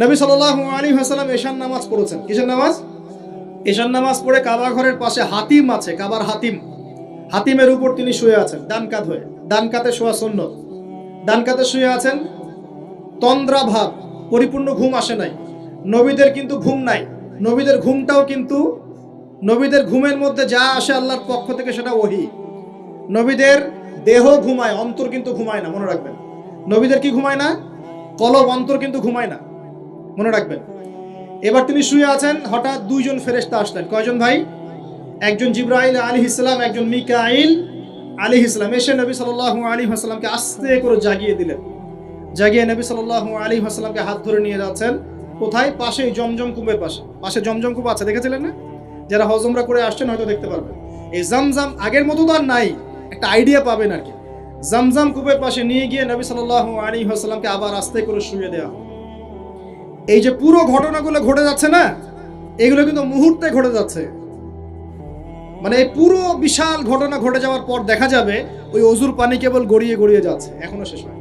নবী সাল্লাল্লাহু আলাইহি ওয়াসাল্লাম এশার নামাজ পড়েছেন। কিসের নামাজ? এশার নামাজ পড়ে কাবা ঘরের পাশে হাতিম আছে, কাবার হাতিম, হাতিমের উপর তিনি শুয়ে আছেন ডান কাত হয়ে। ডান কাতে শোয়া সুন্নত। ডান কাতে শুয়ে আছেন, তন্দ্রা ভাব, পরিপূর্ণ ঘুম আসে নাই। নবীদের কিন্তু ঘুম নাই। নবীদের ঘুমটাও কিন্তু, নবীদের ঘুমের মধ্যে যা আসে আল্লাহর পক্ষ থেকে সেটা ওহী। নবীদের দেহ ঘুমায়, অন্তর কিন্তু ঘুমায় না, মনে রাখবেন। নবীদের কি ঘুমায় না? কলব, অন্তর কিন্তু ঘুমায় না, মনে রাখবেন। এবার তিনি শুয়ে আছেন, হঠাৎ দুইজন ফেরেশতা আসলেন। কয়জন ভাই? একজন জিবরাইল আলাইহিস সালাম, একজন মিকাইল আলাইহিস সালাম। এসে নবী সাল্লাল্লাহু আলাইহি ওয়াসাল্লামকে আস্তে করে জাগিয়ে দিলেন। জাগিয়ে নবী সাল্লাল্লাহু আলাইহি ওয়াসাল্লামকে হাত ধরে নিয়ে যাচ্ছেন। কোথায়? পাশেই জমজম কূপের পাশে। পাশে জমজম কূপ আছে, দেখেছিলেন না? যারা হজ উমরা করে আসছেন হয়তো দেখতে পারবেন। এই জমজম আগের মতো তো আর নাই, একটা আইডিয়া পাবেন আর কি। জমজম কূপের পাশে নিয়ে গিয়ে নবী সাল্লাল্লাহু আলাইহি ওয়াসাল্লামকে আবার আস্তে করে শুয়ে দেওয়া। এই যে পুরো ঘটনাগুলো ঘটে যাচ্ছে না, এগুলো কিন্তু মুহূর্তে ঘটে যাচ্ছে। মানে এই পুরো বিশাল ঘটনা ঘটে যাওয়ার পর দেখা যাবে ওই অজুর পানি কেবল গড়িয়ে গড়িয়ে যাচ্ছে, এখনো শেষ হয়।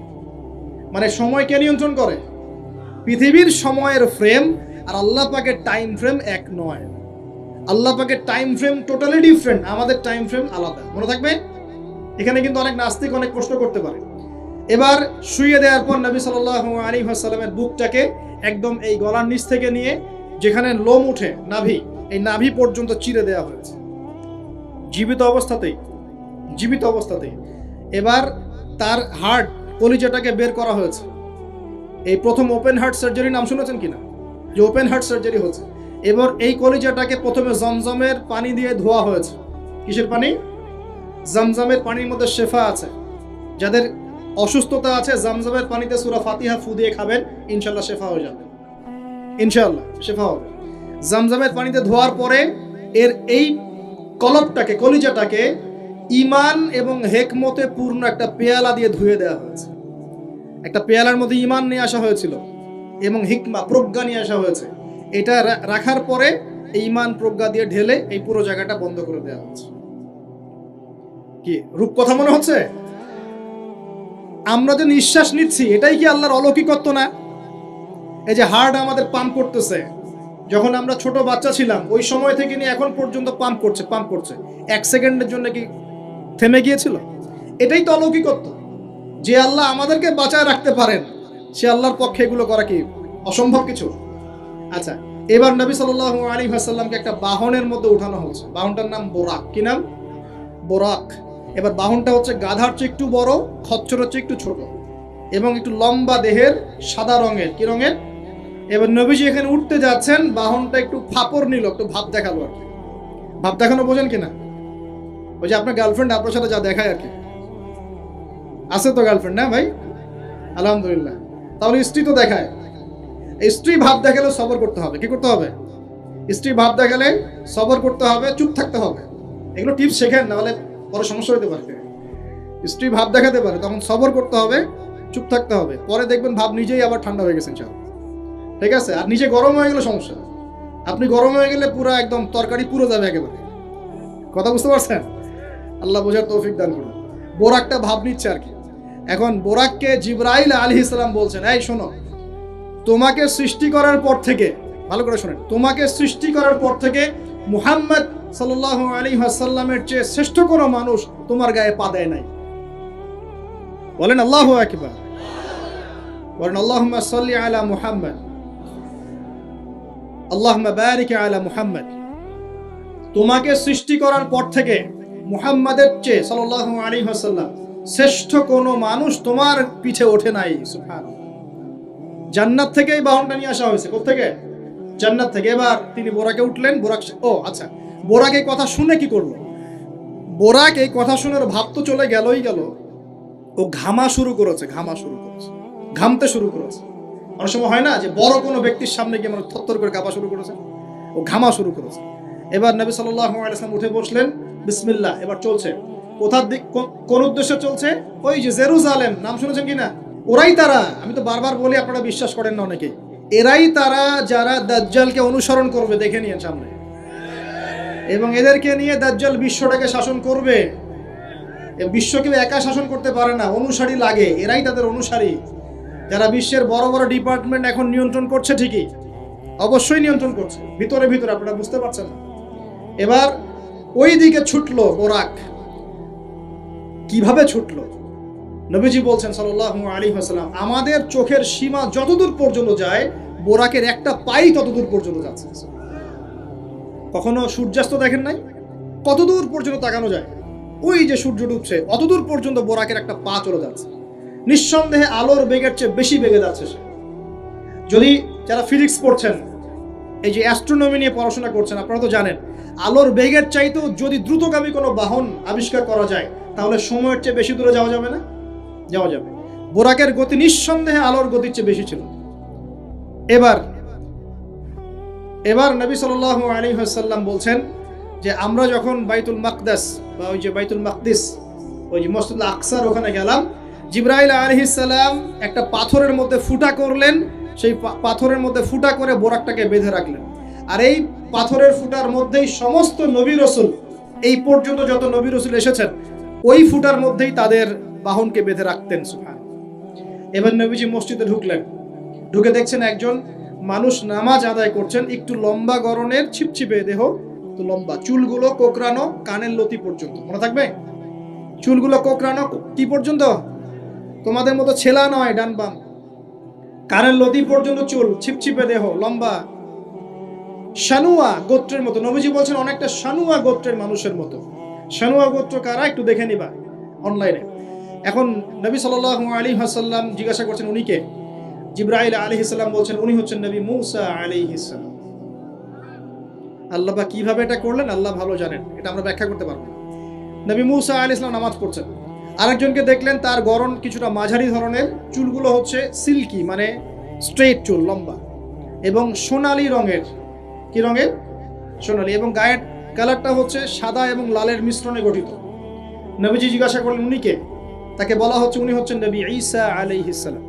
মানে সময় কে নিয়ন্ত্রণ করে? পৃথিবীর সময়ের ফ্রেম আর আল্লাহ পাকের টাইম ফ্রেম এক নয়। আল্লাহ পাকের টাইম ফ্রেম টোটালি ডিফারেন্ট, আমাদের টাইম ফ্রেম আলাদা, মনে থাকবে। এখানে কিন্তু অনেক নাস্তিক অনেক প্রশ্ন করতে পারে। এবার শুয়ে দেওয়ার পর নবী সাল্লাল্লাহু আলাইহি ওয়াসাল্লামের বুকটাকে একদম এই গলার নিচ থেকে নিয়ে যেখানে লোম উঠে নাভি, এই নাভি পর্যন্ত চিরে দেওয়া হয়েছে, জীবিত অবস্থাতেই, জীবিত অবস্থাতেই। এবার তার হার্ট, কলিজাটাকে বের করা হয়েছে। এই প্রথম ওপেন হার্ট সার্জারি নাম শুনেছেন কিনা? যে ওপেন হার্ট সার্জারি হচ্ছে। এবার এই কলিজাটাকে প্রথমে জমজমের পানি দিয়ে ধোয়া হয়েছে। কিসের পানি? জমজমের পানির মধ্যে শেফা আছে। যাদের অসুস্থতা আছে জমজমের পানিতে সূরা ফাতিহা ফু দিয়ে খাবেন, ইনশাআল্লাহ শেফা হয়ে যাবে, ইনশাআল্লাহ শেফা হবে। জমজমের পানিতে ধোয়ার পরে এর এই কলবটাকে, কলিজাটাকে ঈমান এবং হিকমতে পূর্ণ একটা পেয়ালা দিয়ে ধুয়ে দেওয়া হয়েছে। একটা পেয়ালার মধ্যে ঈমান নিয়ে আসা হয়েছিল এবং হিকমা, প্রজ্ঞা নিয়ে আসা হয়েছে। এটা রাখার পরে এই ঈমান প্রজ্ঞা দিয়ে ঢেলে এই পুরো জায়গাটা বন্ধ করে দেওয়া হয়েছে। কি রূপকথা মনে হচ্ছে? আমরা যে নিঃশ্বাস নিচ্ছি এটাই কি আল্লাহর অলৌকিকত্ব না? এই যে হার্ট আমাদের পাম্প করতেছে, যখন আমরা ছোট বাচ্চা ছিলাম ওই সময় থেকে নিয়ে এখন পর্যন্ত পাম্প করছে, পাম্প করছে। 1 সেকেন্ডের জন্য কি থেমে গিয়েছিল? এটাই তো অলৌকিকত্ব। যে আল্লাহ আমাদেরকে বাঁচায় রাখতে পারেন, সে আল্লাহর পক্ষে এগুলো করা কি অসম্ভব কিছু? আচ্ছা, এবার নবী সাল্লাল্লাহু আলাইহি ওয়াসাল্লামকে একটা বাহনের মধ্যে উঠানো হচ্ছে। বাহনটার নাম বোরাক। কি নাম? বোরাক। এবার বাহনটা হচ্ছে গাধার চেয়ে একটু বড়, খচ্চরের চেয়ে একটু ছোট এবং একটু লম্বা দেহের, সাদা রঙের। কি রঙের? এবার নবীজি এখানে উঠতে যাচ্ছেন, বাহনটা একটু ফাপড় নিল, একটু ভাব দেখালো আর কি। ভাব দেখানো বোঝেন কিনা? ওই যে আপনার গার্লফ্রেন্ড আপনার সাথে যা দেখায় আর কি। আছে তো গার্লফ্রেন্ড, না ভাই? আলহামদুলিল্লাহ। তাহলে স্ত্রী তো দেখায়। স্ত্রী ভাব দেখালে সবর করতে হবে। কি করতে হবে? স্ত্রী ভাব দেখালে সবর করতে হবে, চুপ থাকতে হবে। এগুলো টিপস শেখেন, নাহলে পরে সমস্যা হতে পারে। স্ত্রী ভাব দেখাতে পারে, তখন সবর করতে হবে, চুপ থাকতে হবে। পরে দেখবেন ভাব নিজেই আবার ঠান্ডা হয়ে গেছে, ঠিক আছে? আর নিজে গরম হয়ে গেলে সমস্যা। আপনি গরম হয়ে গেলে পুরো একদম তরকারি পুরো যাবে একেবারে। কথা বুঝতে পারছেন? আল্লাহ বোঝার তৌফিক দান করুন। বোরাকটা ভাব নিচ্ছে আর কি। এখন বোরাককে জিবরাইল আলাইহিস সালাম বলছেন, এই শোনো, তোমাকে সৃষ্টি করার পর থেকে, ভালো করে শোনেন, তোমাকে সৃষ্টি করার পর থেকে মুহাম্মদ সাল্লাল্লাহু আলাইহি ওয়াসাল্লামের চেয়ে শ্রেষ্ঠ কোনো মানুষ তোমার গায়ে পা দেয় নাই। বলেন আল্লাহু আকবার। বলেন আল্লাহুম্মা সাল্লি আলা মুহাম্মদ, আল্লাহুম্মা বারিক আলা মুহাম্মদ। তোমাকে সৃষ্টি করার পর থেকে মুহাম্মাদের চেয়ে সাল্লাল্লাহু আলাইহি ওয়াসাল্লাম শ্রেষ্ঠ কোনো মানুষ তোমার পিছে ওঠে নাই। সুবহানাল্লাহ। জান্নাত থেকে এই বাহনটা নিয়ে আসা হয়েছে। কোত্থেকে? জান্নাত থেকে। এবার তিনি বোরাকে উঠলেন। বোরাক, ও আচ্ছা, বোরাক এই কথা শুনে কি করলো? বোরাক এই কথা শুনে ভাব তো চলে গেলই গেল, ও ঘামা শুরু করেছে, ঘামা শুরু করেছে, ঘামতে শুরু করেছে। অনেক সময় হয় না যে বড় কোনো ব্যক্তির সামনে গিয়ে মানে থরথর করে কাঁপা শুরু করেছে, ও ঘামা শুরু করেছে। এবার নবী সাল্লাল্লাহু আলাইহি ওয়াসাল্লাম উঠে বসলেন, বিসমিল্লাহ। এবার চলছে। কোথার দিক, কোন উদ্দেশ্যে চলছে? ওই যে জেরুজালেম, নাম শুনেছেন কিনা? ওরাই তারা, আমি তো বারবার বলি, আপনারা বিশ্বাস করেন না অনেকেই, এরাই তারা যারা দাজ্জালকে অনুসরণ করবে, দেখে নিয়ে সামনে। এবং এদেরকে নিয়ে দাজ্জাল বিশ্বটাকে শাসন করবে। বিশ্ব কেউ একা শাসন করতে পারে না, অনুসারী লাগে, এরাই তাদের অনুসারী। যারা বিশ্বের বড় বড় ডিপার্টমেন্ট এখন নিয়ন্ত্রণ করছে, ঠিকই অবশ্যই নিয়ন্ত্রণ করছে, ভিতরে ভিতরে আপনারা বুঝতে পারছেন না। এবার ওই দিকে ছুটলো বোরাক। কিভাবে ছুটলো? নবীজি বলছেন সাল্লাল্লাহু আলাইহি ওয়াসাল্লাম, আমাদের চোখের সীমা যতদূর পর্যন্ত যায়, বোরাকের একটা পাই ততদূর পর্যন্ত যাচ্ছে। কখনো সূর্যাস্ত দেখেন নাই? কতদূর পর্যন্ত তাকানো যায়? ওই যে সূর্য ডুবছে অতদূর পর্যন্ত বোরাকের একটা পা চলে যাচ্ছে। নিঃসন্দেহে আলোর বেগের চেয়ে বেশি বেগে যাচ্ছে সে। যদি যারা ফিজিক্স পড়ছেন, এই যে অ্যাস্ট্রোনমি নিয়ে পড়াশোনা করছেন, আপনারা তো জানেন আলোর বেগের চাইতেও যদি দ্রুতগামী কোনো বাহন আবিষ্কার করা যায়, তাহলে সময়ের চেয়ে বেশি দূরে যাওয়া যাবে না? যাওয়া যাবে। বোরাকের গতি নিঃসন্দেহে আলোর গতির চেয়ে বেশি ছিল। এবার নবী সাল্লাল্লাহু আলাইহি ওয়াসাল্লাম বলছেন যে আমরা যখন বাইতুল মাকদাস বা ওই যে বাইতুল মাকদিস, ওই যে মসজিদুল আকসার ওখানে গেলাম, জিবরাইল আলাইহিস সালাম একটা পাথরের মধ্যে ফুটা করলেন, সেই পাথরের মধ্যে ফুটা করে বোরাকটাকে বেঁধে রাখলেন। আর এই পাথরের ফুটার মধ্যেই সমস্ত নবী রাসূল, এই পর্যন্ত যত নবী রাসূল এসেছেন, ওই ফুটার মধ্যেই তাদের বাহনকে বেঁধে রাখতেন। সুবহান। এবার নবীজি মসজিদে ঢুকলেন, ঢুকে দেখছেন একজন মানুষ নামাজ আদায় করছেন, একটু লম্বা গড়নের, ছিপছিপে দেহ, তো লম্বা, চুলগুলো কোকড়ানো কানের লতি পর্যন্ত। মনে থাকবে? চুলগুলো কোকড়ানো কি পর্যন্ত? তোমাদের মতো ছেলা নয় ডান বাম, কানের লতি পর্যন্ত চুল, ছিপছিপে দেহ, লম্বা, শানুয়া গোত্রের মতো। নবীজি বলছেন অনেকটা শানুয়া গোত্রের মানুষের মতো। শানুয়া গোত্র কারা একটু দেখে নিবা অনলাইনে। এখন নবী সাল্লাল্লাহু আলাইহি ওয়াসাল্লাম জিজ্ঞাসা করছেন উনি কে? জিবরাইল আলাইহিস সালাম বলছেন উনি হচ্ছেন নবী মূসা আলাইহিস সালাম। আল্লাহ বা কিভাবে এটা করলেন আল্লাহ ভালো জানেন, এটা আমরা ব্যাখ্যা করতে পারবো না। নবী মূসা আলাইহিস সালাম নামাজ পড়ছেন, আরেকজনকে দেখলেন তার গড়ন কিছুটা মাঝারি ধরনের, চুলগুলো হচ্ছে সিল্কি মানে স্ট্রেট চুল, লম্বা এবং সোনালী রঙের। কি রঙের? সোনালী। এবং গায়ের কালারটা হচ্ছে সাদা এবং লালের মিশ্রণে গঠিত। নবীজি জিজ্ঞাসা করলেন উনি কে? তাকে বলা হচ্ছে উনি হচ্ছেন নবী ঈসা আলাইহিস সালাম।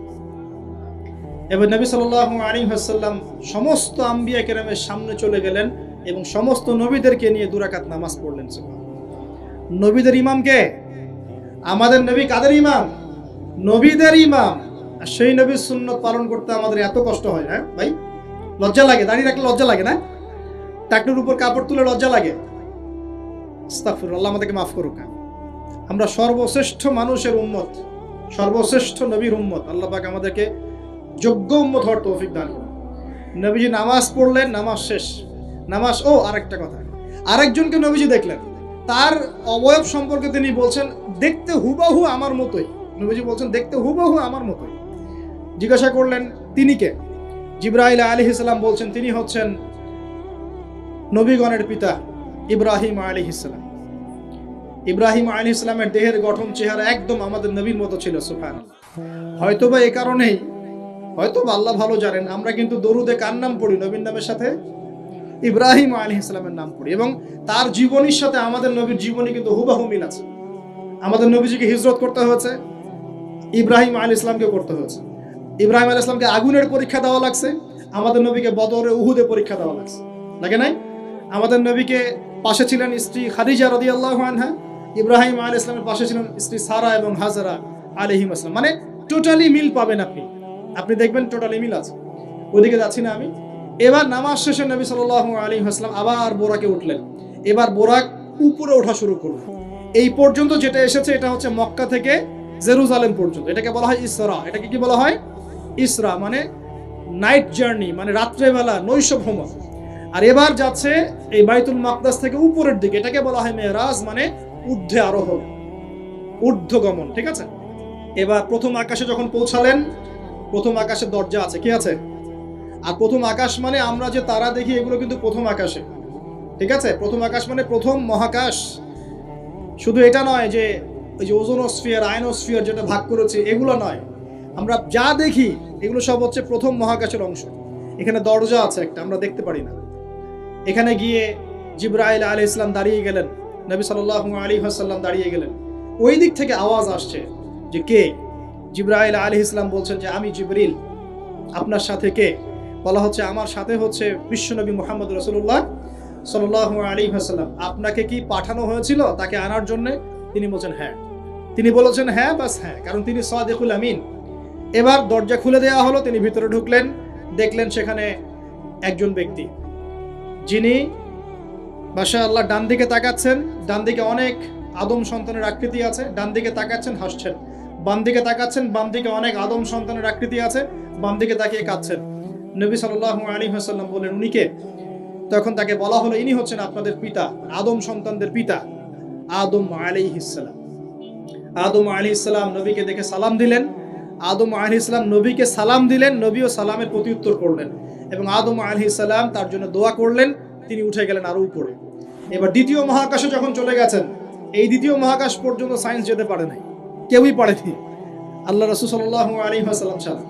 এবার নবী সাল্লাল্লাহু আলাইহি ওয়াসাল্লাম সমস্ত আম্বিয়া কেরামের সামনে চলে গেলেন এবং সমস্ত নবীদেরকে নিয়ে 2 রাকাত নামাজ পড়লেন। নবীদের ইমাম কে? আমাদের নবী কাদের ইমাম? নবীদের ইমাম। আর সেই নবীর সুন্নাত পালন করতে আমাদের এত কষ্ট হয়, হ্যাঁ ভাই? লজ্জা লাগে? দাঁড়িয়ে রাখলে লজ্জা লাগে না? টাকনুর উপর কাপড় তুলে লজ্জা লাগে? আস্তাগফিরুল্লাহ, আল্লাহ আমাদেরকে মাফ করুক। আমরা সর্বশ্রেষ্ঠ মানুষের উম্মত, সর্বশ্রেষ্ঠ নবীর উম্মত। আল্লাহ পাক আমাদেরকে যোগ্য উম্মত হওয়ার তৌফিক দান করুন। নবীজি নামাজ পড়লেন, নামাজ শেষ। নামাজ, আরেকটা কথা, আরেকজনকে নবীজি দেখলেন, তার অবয়ব সম্পর্কে তিনি বলছেন দেখতে হুবাহু আমার মতোই। নবীজি বলছেন দেখতে হুবাহু আমার মতোই। জিজ্ঞাসা করলেন তিনি কে? জিবরাইল আলাইহিস সালাম বলছেন তিনি হচ্ছেন নবীগণের পিতা ইব্রাহিম আলাইহিস সালাম। ইব্রাহিম আলাইহিস সালামের দেহের গঠন, চেহারা একদম আমাদের নবীর মতো ছিল। সুবহানাল্লাহ। হয়তোবা এই কারণেই, হয়তোবা আল্লাহ ভালো জানেন, আমরা কিন্তু দরুদে কার নাম পড়ি? নবীর নামের সাথে ইব্রাহিম আলাইহিস সালামের নাম পড়ি, এবং তার জীবনীর সাথে আমাদের নবীর জীবনী কিন্তু হুবহু মিল আছে। আমাদের নবীজিকে হিজরত করতে হয়েছে, ইব্রাহিম আলাইহিস সালামকে করতে হয়েছে। ইব্রাহিম আলাইহিস সালামকে আগুনের পরীক্ষা দেওয়া লাগছে, আমাদের নবীকে বদরে উহুদে পরীক্ষা দেওয়া লাগছে, লাগে নাই? আমাদের নবীকে পাশে ছিলেন স্ত্রী খাদিজা রাদিয়াল্লাহু আনহা, ইব্রাহিম আলাইহিস সালামের পাশে ছিলেন স্ত্রী সারা এবং হাজারা আলাইহিম আসসালাম। মানে টোটালি মিল পাবেন আপনি দেখবেন টোটালি মিল আছে। ওদিকে যাচ্ছি না আমি। এবার নামাজ শেষে নবী সাল্লাল্লাহু আলাইহি ওয়াসাল্লাম আবার বোরাকে উঠলেন। এবার বোরাক উপরে ওঠা শুরু করলেন। এই পর্যন্ত যেটা এসেছে এটা হচ্ছে মক্কা থেকে জেরুজালেম পর্যন্ত, এটাকে বলা হয় ইসরা। এটাকে কি বলা হয়? ইসরা মানে নাইট জার্নি, মানে রাত্রেবেলা নৈশ ভ্রমণ। আর এবার যাচ্ছে এই বাইতুল মাকদাস থেকে উপরের দিকে, এটাকে বলা হয় মেরাজ, মানে ঊর্ধ্বে আরোহণ, ঊর্ধ্বগমন। ঠিক আছে? এবার প্রথম আকাশে যখন পৌঁছালেন, প্রথম আকাশের দরজা আছে, কি আছে? আর প্রথম আকাশ মানে আমরা যে তারা দেখি এগুলো কিন্তু প্রথম আকাশে। ঠিক আছে? প্রথম আকাশ মানে প্রথম মহাকাশ। শুধু এটা নয় যে ওই যে ওজোনোস্ফিয়ার, আয়নোস্ফিয়ার যেটা ভাগ করেছে এগুলো নয়, আমরা যা দেখি এগুলো সব হচ্ছে প্রথম মহাকাশের অংশ। এখানে দরজা আছে একটা, আমরা দেখতে পারি না। এখানে গিয়ে জিবরাইল আলাইহিস সালাম দাঁড়িয়ে গেলেন, নবী সাল্লাল্লাহু আলাইহি ওয়াসাল্লাম দাঁড়িয়ে গেলেন। ওই দিক থেকে আওয়াজ আসছে যে কে? জিবরাইল আলাইহিস সালাম বলছেন যে আমি জিবরিল। আপনার সাথে কে? বলা হচ্ছে আমার সাথে হচ্ছে বিশ্বনবী মুহাম্মদ রাসূলুল্লাহ সাল্লাল্লাহু আলাইহি ওয়াসাল্লাম। আপনাকে কি পাঠানো হয়েছিল তাকে আনার জন্য? তিনি বলছেন হ্যাঁ। তিনি বলেছেন হ্যাঁ, বাস হ্যাঁ, কারণ তিনি সাদিকুল আমিন, এবার দরজা খুলে দেওয়া হলো, তিনি ভিতরে ঢুকলেন, দেখলেন সেখানে একজন ব্যক্তি যিনি মাশাআল্লাহ ডান দিকে তাকাচ্ছেন, ডান দিকে অনেক আদম সন্তানের আকৃতি আছে, ডান দিকে তাকাচ্ছেন হাসছেন, বাম দিকে তাকাচ্ছেন, বাম দিকে অনেক আদম সন্তানের আকৃতি আছে, বাম দিকে তাকিয়ে কাঁদছেন। নবী সাল্লাল্লাহু আলাইহি ওয়াসাল্লাম বললেন, উনি কে? তখন তাকে বলা হলো, ইনি হচ্ছেন আপনাদের পিতা, আদম সন্তানদের পিতা আদম আলাইহিস সালাম। আদম আলাইহিস সালাম নবীকে দেখে সালাম দিলেন, আদম আলাইহিস সালাম নবীকে সালাম দিলেন, নবীও সালামের প্রত্যুত্তর করলেন এবং আদম আলাইহিস সালাম তার জন্য দোয়া করলেন, তিনি উঠে গেলেন আরো উপরে। এবার দ্বিতীয় মহাকাশে যখন চলে গেছেন, এই দ্বিতীয় মহাকাশ পর্যন্ত সায়েন্স যেতে পারে নাই, কেউই পারেনি, আল্লাহ রাসূল সাল্লাল্লাহু আলাইহি ওয়াসাল্লাম ছাড়া।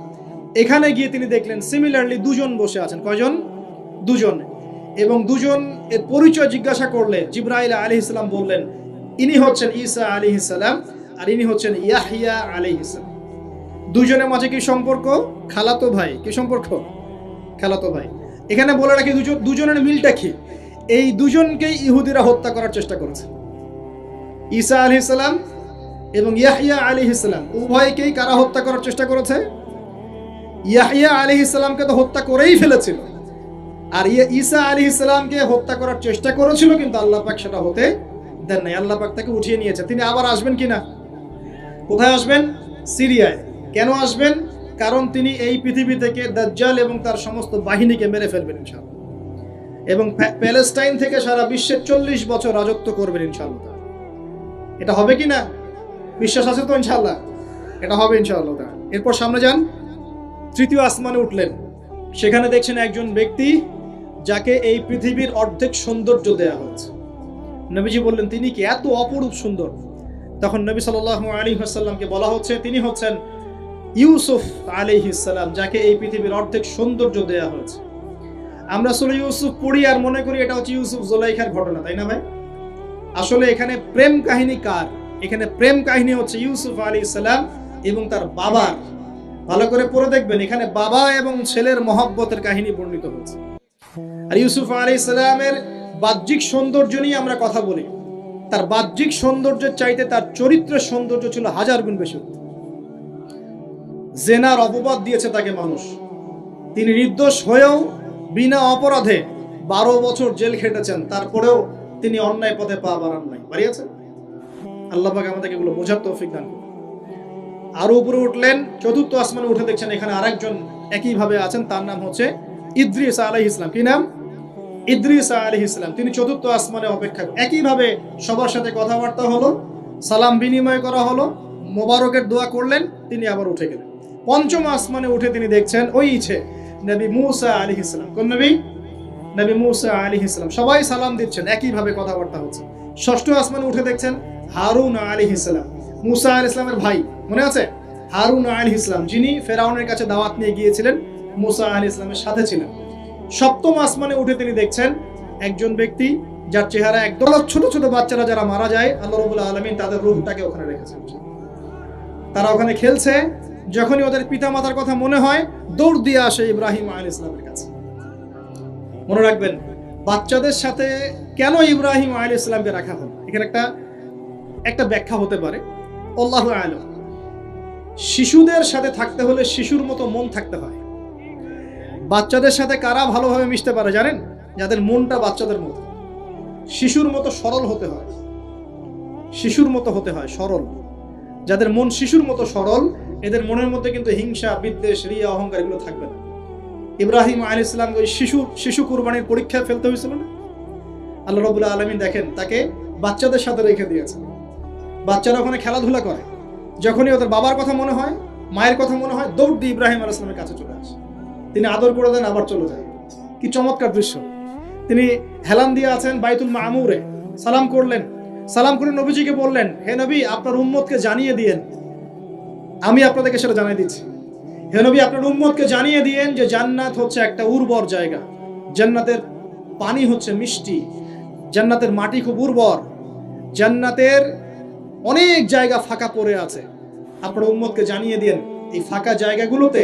এখানে গিয়ে তিনি দেখলেন সিমিলারলি দুজন বসে আছেন। কয়জন? দুজন। এবং দুজন এর পরিচয় জিজ্ঞাসা করলে জিবরাইল আলাইহিস সালাম বললেন, ইনি হচ্ছেন ঈসা আলাইহিস সালাম আর ইনি হচ্ছেন ইয়াহইয়া আলাইহিস সালাম। দুজনের মাঝে কি সম্পর্ক? খালাতো ভাই। কি সম্পর্ক? খালাতো ভাই। এখানে বলে রাখি দুজনের মিলটা কি? এই দুজনকেই ইহুদিরা হত্যা করার চেষ্টা করেছে। ঈসা আলাইহিস সালাম এবং ইয়াহইয়া আলাইহিস সালাম উভয়কেই কারা হত্যা করার চেষ্টা করেছে? ইয়াহইয়া আলাইহিস সালামকে তো হত্যা করেই ফেলেছিল, আর ঈসা আলাইহিস সালামকে হত্যা করার চেষ্টা করেছিল, কিন্তু আল্লাহ পাক সেটা হতে দেন নাই। আল্লাহ পাক তাকে উঠিয়ে নিয়েছে। তিনি আবার আসবেন কিনা? কোথায় আসবেন? সিরিয়ায়। কেন আসবেন? কারণ তিনি এই পৃথিবী থেকে দাজ্জাল এবং তার সমস্ত বাহিনীকে মেরে ফেলবেন ইনশাআল্লাহ, এবং প্যালেস্টাইন থেকে সারা বিশ্বে 40 বছর রাজত্ব করবেন ইনশাআল্লাহ। এটা হবে কিনা? বিশ্বাস আছে তো ইনশাআল্লাহ? এটা হবে ইনশাআল্লাহ। এরপর সামনে যান, তৃতীয় আসমানে উঠলেন, সেখানে দেখছেন একজন ব্যক্তি যাকে এই পৃথিবীর অর্ধেক সৌন্দর্য দেয়া হয়েছে। নবীজি বললেন, তিনি কি এত অপরূপ সুন্দর? তখন নবী সাল্লাল্লাহু আলাইহি ওয়াসাল্লামকে বলা হচ্ছে, তিনি হচ্ছেন ইউসুফ আলাইহিস সালাম, যাকে এই পৃথিবীর অর্ধেক সৌন্দর্য দেয়া হয়েছে। আমরা সূরা ইউসুফ পড়ি আর মনে করি এটা হচ্ছে ইউসুফ জুলাইখার ঘটনা, তাই না ভাই? আসলে এখানে প্রেম কাহিনী কার? এখানে প্রেম কাহিনী হচ্ছে ইউসুফ আলাইহিস সালাম এবং তার বাবার। ভালো করে পড়ে দেখবেন, এখানে বাবা এবং ছেলের মহব্বতের কাহিনী বর্ণিত হয়েছে। আর ইউসুফ আলাইহিস সালামের বাহ্যিক সৌন্দর্য নিয়ে আমরা কথা বলি, তার বাহ্যিক সৌন্দর্যের চাইতে তার চরিত্রের সৌন্দর্য ছিল 1000 গুণ বেশি। জেনার অপবাদ দিয়েছে তাকে মানুষ, তিনি নির্দোষ হয়েও বিনা অপরাধে 12 বছর জেল খেটেছেন, তারপরেও তিনি অন্যায় পথে পা বাড়ান নাই, বাড়িয়েছেন। আল্লাহ পাক আমাদেরকে এগুলো বোঝার তৌফিক দান করুন। আরো উপরে উঠলেন, চতুর্থ আসমানে উঠে দেখছেন এখানে আরেকজন একইভাবে আছেন, তার নাম হচ্ছে ইদ্রিস আলাইহিস সালাম। কি নাম? ইদ্রিস আলাইহিস সালাম। তিনি চতুর্থ আসমানে অপেক্ষা, একইভাবে সবার সাথে কথাবার্তা হলো, সালাম বিনিময় করা হলো, মোবারকের দোয়া করলেন, তিনি আবার উঠে গেলেন। পঞ্চম আসমানে উঠে তিনি দেখছেন ওই ইচ্ছে নবী মুসা আলাইহিস সালাম। কোন নবী? নবী মুসা আলাইহিস সালাম। সবাই সালাম দিচ্ছেন, একইভাবে কথাবার্তা হচ্ছে। ষষ্ঠ আসমানে উঠে দেখছেন হারুন আলাইহিস সালাম, মুসা আলাইহিস সালামের ভাই, মনে আছে? হারুন আলাইহিস সালাম, যিনি ফেরাউনের কাছে দাওয়াত নিয়ে গিয়েছিলেন, মুসা আলাইহিস সালামের সাথে ছিলেন। সপ্তম আসমানে উঠে তিনি দেখছেন একজন ব্যক্তি যার চেহারা একদম, ছোট ছোট বাচ্চারা যারা মারা যায়, আল্লাহ রাব্বুল আলামিন তাদের রূহটাকে ওখানে রেখেছেন। তারা ওখানে খেলছে, যখনই ওদের পিতামাতার কথা মনে হয় দৌড় দিয়ে আসে ইব্রাহিম আলাইহিস সালামের কাছে। মনে রাখবেন, বাচ্চাদের সাথে কেন ইব্রাহিম আলাইহিস সালামকে রাখা হলো, এখানে একটা ব্যাখ্যা হতে পারে, আল্লাহু আ'লাম। শিশুদের সাথে থাকতে হলে শিশুর মতো মন থাকতে হয়। বাচ্চাদের সাথে কারা ভালোভাবে মিশতে পারে জানেন? যাদের মনটা বাচ্চাদের মতো, শিশুর মতো সরল হতে হয়, শিশুর মতো হতে হয়, সরল। যাদের মন শিশুর মতো সরল, এদের মনের মধ্যে কিন্তু হিংসা, বিদ্বেষ, রিয়া, অহংকার এগুলো থাকবে না। ইব্রাহিম আলাইহিস সালাম ওই শিশু কুরবানির পরীক্ষায় ফেলতে হয়েছিল না? আল্লাহ রাব্বুল আলামিন দেখেন তাকে বাচ্চাদের সাথে রেখে দিয়েছেন। বাচ্চারা ওখানে খেলাধুলা করে, যখনই ওদের বাবার কথা মনে হয়, মায়ের কথা মনে হয়, দৌড় দিয়ে ইব্রাহিম আলাইহিস সালামের কাছে চলে আসে, তিনি আদর করে দেন, আবার চলে যায়। কি চমৎকার দৃশ্য! তিনি হেলান দিয়ে আছেন বাইতুল মামুরে, সালাম করলেন, সালাম করে নবীজিকে বললেন, হে নবী, আপনার উম্মতকে জানিয়ে দিয়েন, আমি আপনাদেরকে সেটা জানিয়ে দিচ্ছি। হে নবী, আপনার উম্মতকে জানিয়ে দিয়েন যে জান্নাত হচ্ছে একটা উর্বর জায়গা, জান্নাতের পানি হচ্ছে মিষ্টি, জান্নাতের মাটি খুব উর্বর, জান্নাতের অনেক জায়গা ফাঁকা পড়ে আছে। আপনার উম্মতকে জানিয়ে দিয়েন এই ফাঁকা জায়গাগুলোতে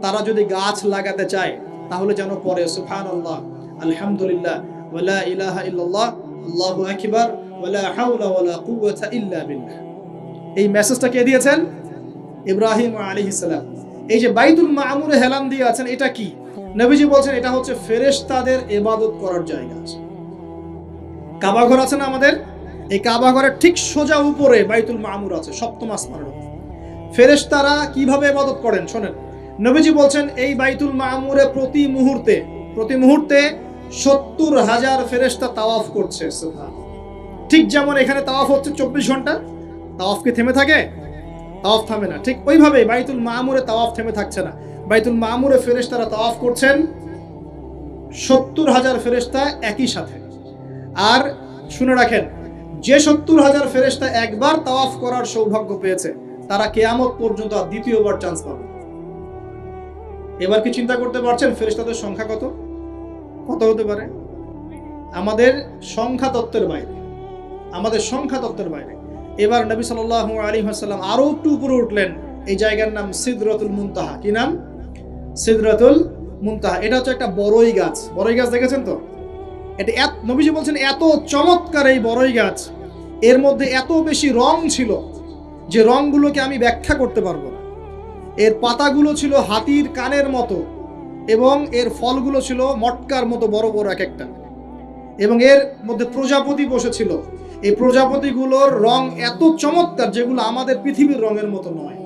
তারা যদি গাছ লাগাতে চায় তাহলে যেন পড়ে সুবহানাল্লাহ, আলহামদুলিল্লাহ, ওয়ালা ইলাহা ইল্লাল্লাহ, আল্লাহু আকবার, ওয়ালা হাওলা ওয়ালা কুওয়াতা ইল্লা বিল্লাহ। এই মেসেজটা কে দিয়েছেন? ইব্রাহিম আলাইহিস সালাম। এই যে বাইতুল মামুরে হেলান দিয়ে আছেন, এটা কি? নবীজি বলছেন এটা হচ্ছে ফেরেশতাদের ইবাদত করার জায়গা আছে। কাবা ঘর আছে না আমাদের, এই কাবা ঘরের ঠিক সোজা উপরে বাইতুল মামুর আছে, সপ্তম আসমানের উপর। ফেরেশতারা কিভাবে ইবাদত করেন শোনেন, নবীজি বলছেন এই বাইতুল মামুরে প্রতি মুহূর্তে 70,000 ফেরেশতা তাওয়াফ করছে। ঠিক যেমন এখানে তাওয়াফ হচ্ছে 24 ঘন্টা, তাওয়াফ কি থেমে থাকে? তাওয়াফ থামে না। ঠিক ওইভাবে বাইতুল মামুরে তাওয়াফ থেমে থাকছে না, বাইতুল মামুরে ফেরেশতারা তাওয়াফ করছেন 70,000 ফেরেশতা একই সাথে। আর শুনে রাখেন, যে 70,000 ফেরেশতা একবার তাওয়াফ করার সৌভাগ্য পেয়েছে তারা কিয়ামত পর্যন্ত আর দ্বিতীয়বার চান্স পাবে। এবার কি চিন্তা করতে পারছেন ফেরেশতাদের সংখ্যা কত কত হতে পারে? আমাদের সংখ্যা তত্ত্বের বাইরে। এবার নবী সাল্লাল্লাহু আলাইহি ওয়াসাল্লাম আরো একটু উপরে উঠলেন, এই জায়গার নাম সিদরাতুল মুনতাহা। কি নাম? সিদরাতুল মুনতাহা। এটা হচ্ছে একটা বড়ই গাছ দেখেছেন তো? এটা নবীজি বলছেন এত চমৎকার এই বড়ই গাছ, এর মধ্যে এত বেশি রং ছিল যে রংগুলোকে আমি ব্যাখ্যা করতে পারবো না। এর পাতাগুলো ছিল হাতির কানের মতো এবং এর ফলগুলো ছিল মটকার মতো বড় বড় এক একটা, এবং এর মধ্যে প্রজাপতি বসেছিল। এই প্রজাপতিগুলোর রং এত চমৎকার যেগুলো আমাদের পৃথিবীর রঙের মতো নয়,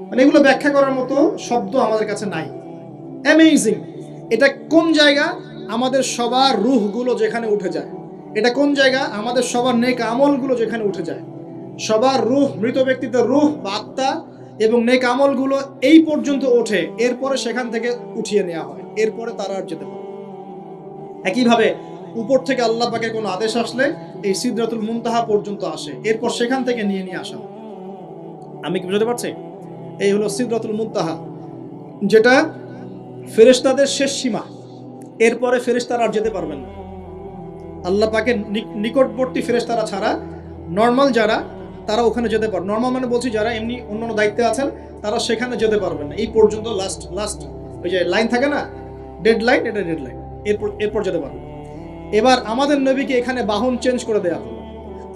মানে এগুলো ব্যাখ্যা করার মতো শব্দ আমাদের কাছে নাই। অ্যামেজিং। এটা কোন জায়গা? আমাদের সবার রূহগুলো যেখানে উঠে যায়। এটা কোন জায়গা? আমাদের সবার নেক আমলগুলো যেখানে উঠে যায়। সবার রূহ, মৃত ব্যক্তিদের রূহ বা আত্মা এবং নেক আমলগুলো এই পর্যন্ত ওঠে, এরপরে সেখান থেকে উঠিয়ে নেওয়া হয়, এরপরে তারা আর যেতে পারে। একইভাবে উপর থেকে আল্লাহ পাকের কোনো আদেশ আসলে এই সিদরাতুল মুনতাহা পর্যন্ত আসে, এরপর সেখান থেকে নিয়ে আসা হয়। আমি কি বুঝতে পারছি? এই হলো সিদরাতুল মুনতাহা, যেটা ফেরেশতাদের শেষ সীমা। এরপরে ফেরেশতারা আর যেতে পারবেন না। আল্লাহ পাকের নিকটবর্তী ফেরেশতারা ছাড়া নর্মাল যারা, তারা ওখানে যেতে পারবে। নর্মাল মানে বলছি যারা এমনি অন্যান্য দায়িত্বে আছেন তারা সেখানে যেতে পারবেন না। এই পর্যন্ত লাস্ট ওই যে লাইন থাকে না, ডেড লাইন, এটা ডেড লাইন, এরপর যেতে পারবে। এবার আমাদের নবীকে এখানে বাহন চেঞ্জ করে দেওয়া হলো,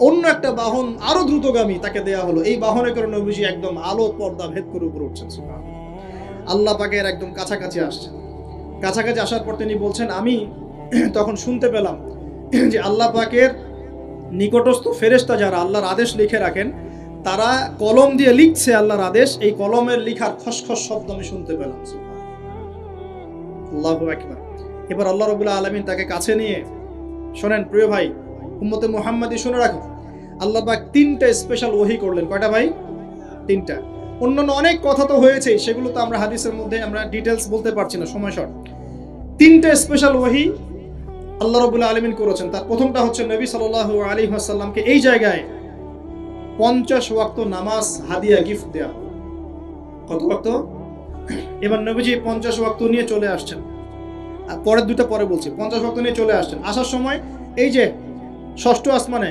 অন্য একটা বাহন আরো দ্রুতগামী তাকে দেওয়া হলো। এই বাহনে করে নবীজি একদম আলো পর্দা ভেদ করে উপরে উঠছেন, আল্লাহ পাকের একদম কাছাকাছি আসছেন। কাছাকাছি আসার পর তিনি বলছেন, আমি তখন শুনতে পেলাম যে আল্লাহ পাকের নিকটস্থ ফেরেশতা যারা আল্লাহর আদেশ লিখে রাখেন, তারা কলম দিয়ে লিখছে আল্লাহর আদেশ। এই কলমের লিখার খসখস শব্দ আমি শুনতে পেলাম। আল্লাহু আকবার। এবার আল্লাহ রাব্বুল আলামিন তাকে কাছে নিয়ে, শোনেন প্রিয় ভাই, উম্মতে মুহাম্মাদি শুনে রাখো, আল্লাহ পাক 3টা স্পেশাল ওহী করলেন। কয়টা ভাই? 3টা। অন্যান্য অনেক কথা তো হয়েছে, সেগুলো তো আমরা হাদিসের মধ্যে আমরা ডিটেলস বলতে পারছি না, সময় শর্ট। 3টা স্পেশাল ওহী আল্লাহ রাব্বুল আলামিন করেছেন। তার প্রথমটা হচ্ছে নবী সাল্লাল্লাহু আলাইহি ওয়াসাল্লামকে এই জায়গায় 50 ওয়াক্ত নামাজ হাদিয়া গিফট দেয়া। কত ওয়াক্ত? এবার নবীজি 50 ওয়াক্ত নিয়ে চলে আসছেন। আর পরের দুটো পরে বলছি। 50 ওয়াক্ত নিয়ে চলে আসছেন। আসার সময় এই যে ষষ্ঠ আসমানে,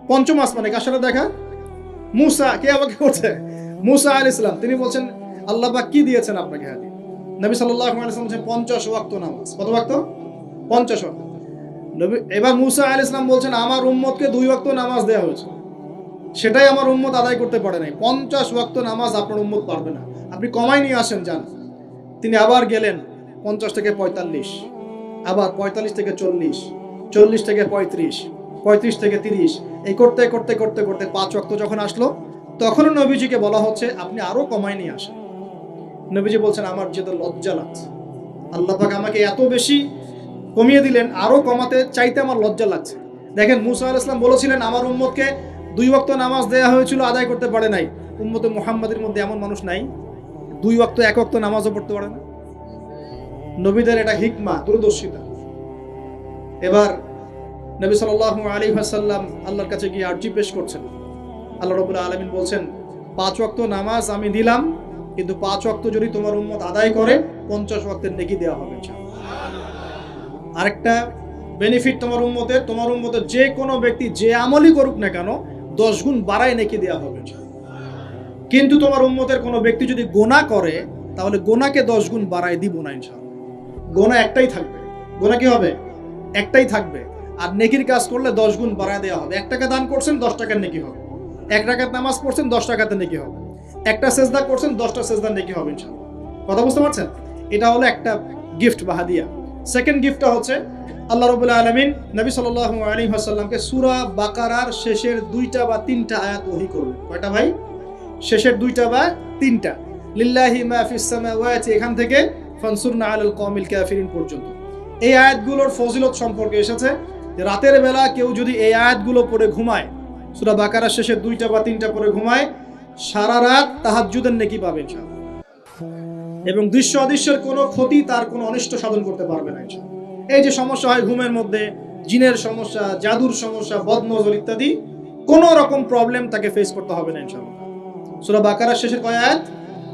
পঞ্চম আসমানে কার সাথে দেখা? মুসা। কে আমাকে করছে? মুসা আলাইহিস সালাম। তিনি বলছেন, আল্লাহ পাক কি দিয়েছেন আপনাকে হাদিয়া? নবী সাল্লাল্লাহু আলাইহি ওয়াসাল্লাম বলেন 50 ওয়াক্ত নামাজ। কত ওয়াক্ত? 50 ওয়াক্ত। নবী এবার মুসা আলাইহিস সালাম বলছেন, আমার উম্মতকে 2 ওয়াক্ত নামাজ দেওয়া হয়েছে, সেটাই আমার উম্মত আদায় করতে পারে নাই। 50 ওয়াক্ত নামাজ আপনার উম্মত পারবে না, আপনি কমাই নিয়ে আসেন যান। তিনি আবার গেলেন 50 থেকে 45, আবার 45 থেকে 40, 40 থেকে 35, 35 থেকে 30, এই করতে করতে করতে করতে 5 ওয়াক্ত যখন আসলো, তখনও নবীজিকে বলা হচ্ছে আপনি আরো কমাই নিয়ে আসেন। নবীজি বলছেন, আমার যেতে লজ্জা লাগছে, আল্লাহ পাক আমাকে এত বেশি কমিয়ে দিলেন, আরো কমাতে চাইতে আমার লজ্জা লাগছে। দেখেন, মুসা আলাইহিস সালাম বলেছিলেন আমার উম্মতকে 2 ওয়াক্ত নামাজ দেয়া হয়েছিল, আদায় করতে পারে নাই। উম্মতে মুহাম্মাদের মধ্যে এমন মানুষ নাই 2 ওয়াক্ত 1 ওয়াক্ত নামাজও পড়তে পারে না। নবীদের এটা হিকমা, দূরদর্শিতা। এবার নবী সাল্লাল্লাহু আলাইহি ওয়াসাল্লাম আল্লাহর কাছে গিয়ে আরজি পেশ করছেন। আল্লাহ রাব্বুল আলামিন বলছেন, 5 ওয়াক্ত নামাজ আমি দিলাম, কিন্তু 5 ওয়াক্ত যদি তোমার উম্মত আদায় করে 50 ওয়াক্তের নেকি দেওয়া হবে। আরেকটা বেনিফিট তোমার উম্মতের যে কোনো ব্যক্তি যে আমলই করুক না কেন 10 গুণ বাড়ায় নেকি দেওয়া হবে। কিন্তু তোমার উম্মতের কোনো ব্যক্তি যদি গুনাহ করে, তাহলে গুনাহকে 10 গুণ বাড়ায় দিব না ইনশাআল্লাহ। গুনাহ একটাই থাকবে। গুনাহ কি হবে? একটাই থাকবে। আর নেকির কাজ করলে 10 গুণ বাড়ায় দেওয়া হবে। 1 টাকা দান করছেন 10 টাকার নেকি হবে, 1 রাকাত নামাজ পড়ছেন 10 টাকাতে নেকি হবে। একটা সেজদা করছেন 10টা সেজদা নেকি হবে ইনশাআল্লাহ। কথা বুঝতে পারছেন? এটা হলো একটা গিফট বা হাদিয়া। সেকেন্ড গিফটটা হচ্ছে আল্লাহ রাব্বুল আলামিন নবী সাল্লাল্লাহু আলাইহি ওয়াসাল্লামকে সূরা বাকারার শেষের 2টা বা 3টা আয়াত ওহী করলেন। কয়টা ভাই? শেষের 2টা বা 3টা। লিল্লাহি মা ফিস সামাওয়াতি এখান থেকে ফানসুরনা আলাল কওমিল কাফিরিন পর্যন্ত। এই আয়াতগুলোর ফজিলত সম্পর্কে এসেছে যে রাতের বেলা কেউ যদি এই আয়াতগুলো পড়ে ঘুমায়, সূরা বাকারার শেষের 2টা বা 3টা পড়ে ঘুমায়, সারা রাত তাহাজ্জুদের নেকি পাবে ইনশাআল্লাহ। এবং দৃশ্য অদৃশ্যের কোনো ক্ষতি তার কোনো অনিষ্ট সাধন করতে পারবে না ইনশাআল্লাহ। এই যে সমস্যা হয় ঘুমের মধ্যে, জিনের সমস্যা, জাদুর সমস্যা, বদনজর ইত্যাদি, কোনো রকম প্রবলেম তাকে ফেস করতে হবে না ইনশাআল্লাহ। সূরা বাকারার শেষের কয় আয়াত?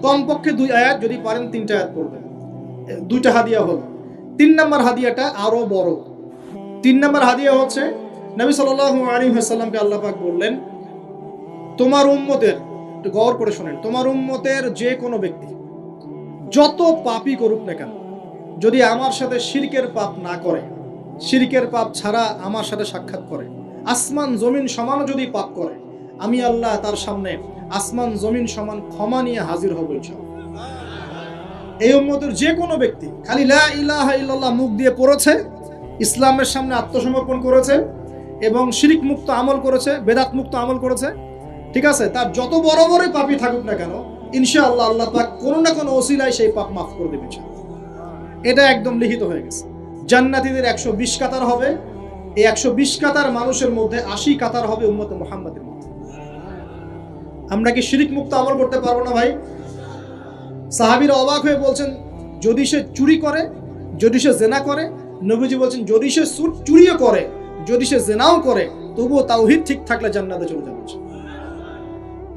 কমপক্ষে 2 আয়াত, যদি পারেন 3টা আয়াত পড়বেন। 2টা হাদিয়া হলো। 3 নম্বর হাদিয়াটা আরো বড়। 3 নম্বর হাদিয়া হচ্ছে নবী সাল্লাল্লাহু আলাইহি ওয়াসাল্লামকে আল্লাহ পাক বললেন, তোমার উম্মতের, একটু গৌর করে শুনেন, তোমার উম্মতের যে কোনো ব্যক্তি যত পাপই করুক না কেন, যদি আমার সাথে শিরকের পাপ না করে, শিরকের পাপ ছাড়া আমার সাথে সাক্ষাৎ করে, আসমান জমিন সমান যদি পাপ করে, আমি আল্লাহ তার সামনে আসমান জমিন সমান ক্ষমা নিয়ে হাজির হব ইনশাআল্লাহ। এই উম্মতের যে কোনো ব্যক্তি খালি লা ইলাহা ইল্লাল্লাহ মুখ দিয়ে পড়েছে, ইসলামের সামনে আত্মসমর্পণ করেছে এবং শিরক মুক্ত আমল করেছে, বেদাত মুক্ত আমল করেছে, ঠিক আছে, তার যত বড় বড় পাপই থাকুক না কেন, ইনশাআল্লাহ আল্লাহ পাক কোনো না কোনো ওসিলায় সেই পাপ মাফ করে দেবে ইনশাআল্লাহ। এটা একদম লিখিত হয়ে গেছে। জান্নাতীদের 120 কাতার হবে। এই 120 কাতার মানুষের মধ্যে 80 কাতার হবে উম্মতে মুহাম্মাদের মধ্যে। আমরা কি শিরক মুক্ত আমল করতে পারবো না ভাই? সাহাবীরা অবাক হয়ে বলছেন, যদি সে চুরি করে, যদি সে জেনা করে, নবীজি বলছেন যদি সে চুরিও করে, যদি সে জেনাও করে, তবুও তাওহীদ ঠিক থাকলে জান্নাতে চলে যাবে।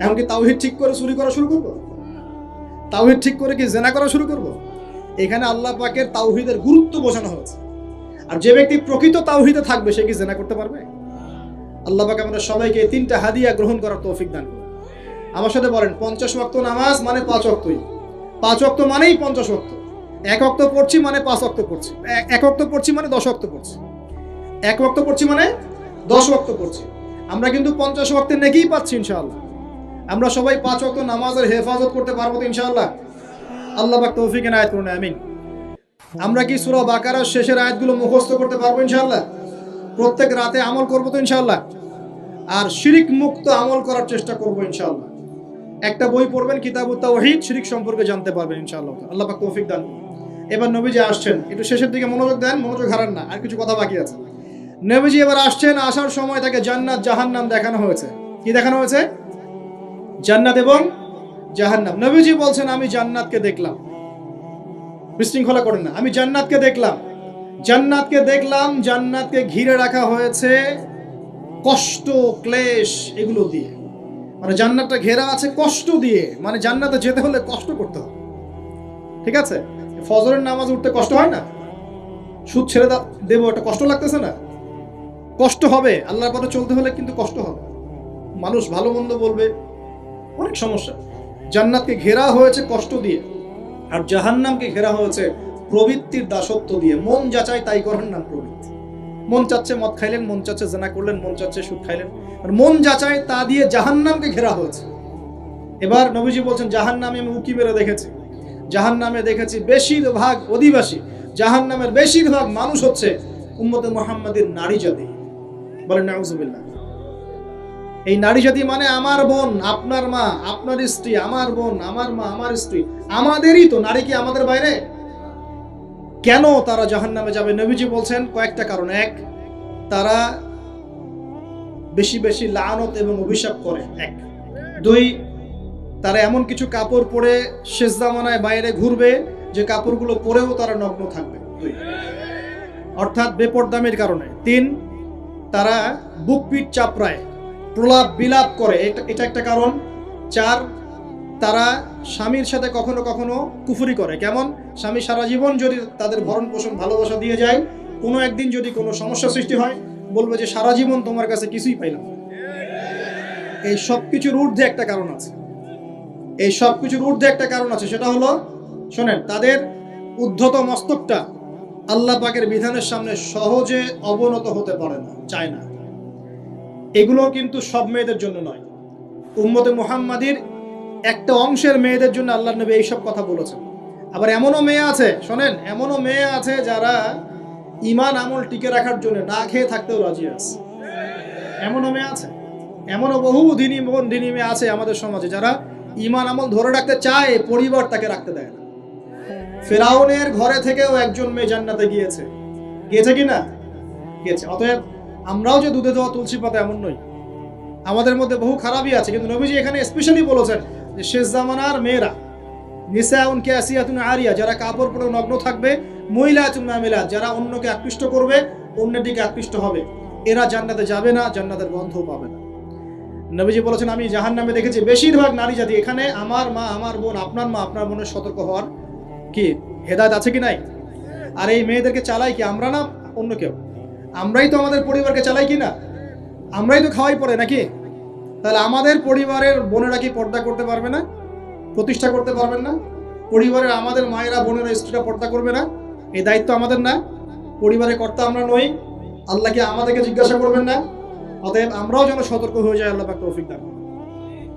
এখন কি তাওহীদ ঠিক করে চুরি করা শুরু করব? তাওহীদ ঠিক করে কি জেনা করা শুরু করব? এখানে আল্লাহ পাকের তাওহীদের গুরুত্ব বোঝানো হয়েছে। আর যে ব্যক্তি প্রকৃত তাওহীদে থাকবে সে কি জেনা করতে পারবে? আল্লাহ পাক আমাদের সবাইকে 3টা হাদিয়া গ্রহণ করার তৌফিক দান করুন। আমার সাথে বলেন, 50 ওয়াক্ত নামাজ মানে 5 ওয়াক্তই। 5 ওয়াক্ত মানেই 50 ওয়াক্ত। 1 ওয়াক্ত পড়ছি মানে 5 ওয়াক্ত পড়ছি। 1 ওয়াক্ত পড়ছি মানে 10 ওয়াক্ত পড়ছি। 1 ওয়াক্ত পড়ছি মানে 10 ওয়াক্ত পড়ছি। আমরা কিন্তু 50 ওয়াক্তের নেকিই পাচ্ছি ইনশাআল্লাহ। আমরা সবাই 5 ওয়াক্ত নামাজের হেফাজত করতে পারবো তো ইনশাআল্লাহ? আল্লাহ পাক তৌফিক এনায়েত করুন, আমিন। আমরা কি সূরা বাকারার শেষের আয়াতগুলো মুখস্থ করতে পারবো ইনশাআল্লাহ? প্রত্যেক রাতে আমল করবো তো ইনশাআল্লাহ? আর শিরক মুক্ত আমল করার চেষ্টা করবো ইনশাআল্লাহ। একটা বই পড়বেন, কিতাবুত তাওহীদ, শিরক সম্পর্কে জানতে পারবেন ইনশাআল্লাহ। আল্লাহ পাক তৌফিক দান করুন। এবার নবীজি আসছেন, একটু শেষের দিকে মনোযোগ দেন, মনোযোগ হারান না, আর কিছু কথা বাকি আছে। নবীজি এবার আসছেন, আসার সময় তাকে জান্নাত জাহান্নাম দেখানো হয়েছে। কি দেখানো হয়েছে? জান্নাত এবং জাহান্নাম। নবীজি বলছেন, আমি জান্নাতকে দেখলাম। বিশৃঙ্খলা করেন না, আমি জান্নাতকে দেখলাম। জান্নাতকে দেখলাম, জান্নাতকে ঘিরে রাখা হয়েছে কষ্ট, ক্লেশ, এগুলো দিয়ে। মানে জান্নাতটা ঘেরা আছে কষ্ট দিয়ে, মানে জান্নাতে যেতে হলে কষ্ট করতে হবে। ঠিক আছে, ফজরের নামাজ উঠতে কষ্ট হয় না? সুদ ছেড়ে দেবো, এটা কষ্ট লাগতেছে না? কষ্ট হবে। আল্লাহর পথে চলতে হলে কিন্তু কষ্ট হবে। মানুষ ভালো মন্দ বলবে, অনেক সমস্যা। জান্নাতকে ঘেরা হয়েছে কষ্ট দিয়ে, আর জাহান্নামকে ঘেরা হয়েছে প্রবৃত্তির দাসত্ব দিয়ে। মন যাচাই তাই করেন না প্রবৃত্তি। মন চাচ্ছে মদ খাইলেন, মন চাচ্ছে জেনা করলেন, মন চাচ্ছে সুদ খাইলেন, আর মন যাচাই তা দিয়ে জাহান্নামকে ঘেরা হয়েছে। এবার নবীজি বলছেন, জাহান্নামে আমি উকি মেরে দেখেছি, জাহান্নামে দেখেছি বেশিরভাগ অধিবাসী, জাহান্নামের বেশিরভাগ মানুষ হচ্ছে উম্মতে মুহাম্মাদের নারী জাতি। বলেন নাউজুবিল্লাহ। এই নারী জাতি মানে আমার বোন, আপনার মা, আপনার স্ত্রী, আমার বোন, আমার মা, আমার স্ত্রী, আমাদেরই তো। নারী কি আমাদের বাইরে? কেন তারা জাহান্নামে যাবে? নবীজি বলছেন কয়েকটা কারণ। 1, তারা বেশি বেশি লানত এবং অভিশাপ করে। 1, 2, তারা এমন কিছু কাপড় পরে শেষ জামানায় বাইরে ঘুরবে যে কাপড়গুলো পরেও তারা নগ্ন থাকবে। 2, অর্থাৎ বেপরদামির কারণে। 3, তারা বুক পিঠ চাপড়ায়, প্রলাপ বিলাপ করে, এটা একটা কারণ। 4, তারা স্বামীর সাথে কখনো কখনো কুফরি করে। কেমন? স্বামী সারা জীবন যদি তাদের ভরণ পোষণ ভালোবাসা দিয়ে যায়, কোনো একদিন যদি কোনো সমস্যা সৃষ্টি হয়, বলবে যে সারা জীবন তোমার কাছে কিছুই পাইলাম। এই সব কিছুর ঊর্ধ্বে একটা কারণ আছে। এই সব কিছুর ঊর্ধ্বে একটা কারণ আছে, সেটা হলো, শোনেন, তাদের উদ্ধত মস্তকটা আল্লাহ পাকের বিধানের সামনে সহজে অবনত হতে পারে না, চায় না। এগুলো কিন্তু সব মেয়েদের জন্য নয়। উম্মতে মুহাম্মাদির একটা অংশের মেয়েদের জন্য আল্লাহর নবী এইসব কথা বলেছেন। আবার এমনও মেয়ে আছে, শোনেন, এমনও মেয়ে আছে যারা ঈমান আমল টিকে রাখার জন্য না খেয়ে থাকতেও রাজি আছে। এমনও মেয়ে আছে, এমনও বহু দিনী মেয়ে আছে আমাদের সমাজে যারা ঈমান আমল ধরে রাখতে চায়, পরিবার তাকে রাখতে দেয় না। ফেরাউনের ঘরে থেকেও একজন মেয়ে জান্নাতে গিয়েছে, গিয়েছে কি না? গিয়েছে। অতএব আমরাও যে দুধে দেওয়া তুলসী পাতা এমন নই, আমাদের মধ্যে বহু খারাপই আছে। কিন্তু নবীজি এখানে স্পেশালি বলেছেন যে শেষ জামানার মেয়েরা, নিসাউন কাসিয়াতুন আরিয়া, যারা কাপড় পরে নগ্ন থাকবে, মুইলাতুন মামিলাত, যারা অন্যকে আকৃষ্ট করবে, অন্যের দিকে আকৃষ্ট হবে, এরা জান্নাতে যাবে না, জান্নাতের গন্ধও পাবে না। নবীজি বলেছেন আমি জাহান্নামে দেখেছি বেশিরভাগ নারী জাতি। এখানে আমার মা, আমার বোন, আপনার মা, আপনার বোনের সতর্ক হওয়ার কি হেদায়েত আছে কি নাই? আর এই মেয়েদেরকে চালাই কি আমরা না অন্য কেউ? আমরাই তো আমাদের পরিবারকে চালাই কি না? আমরাই তো খাওয়াই পড়ে নাকি? তাহলে আমাদের পরিবারের বোনেরা কি পর্দা করতে পারবে না, প্রতিষ্ঠা করতে পারবেন না? পরিবারের আমাদের মায়েরা, বোনেরা, স্ত্রীরা পর্দা করবে না? এই দায়িত্ব আমাদের না? পরিবারের কর্তা আমরা নই? আল্লাহ কি আমাদেরকে জিজ্ঞাসা করবেন না? অতএব আমরাও যেন সতর্ক হয়ে যাই, আল্লাহ পাক তৌফিক দান করুন।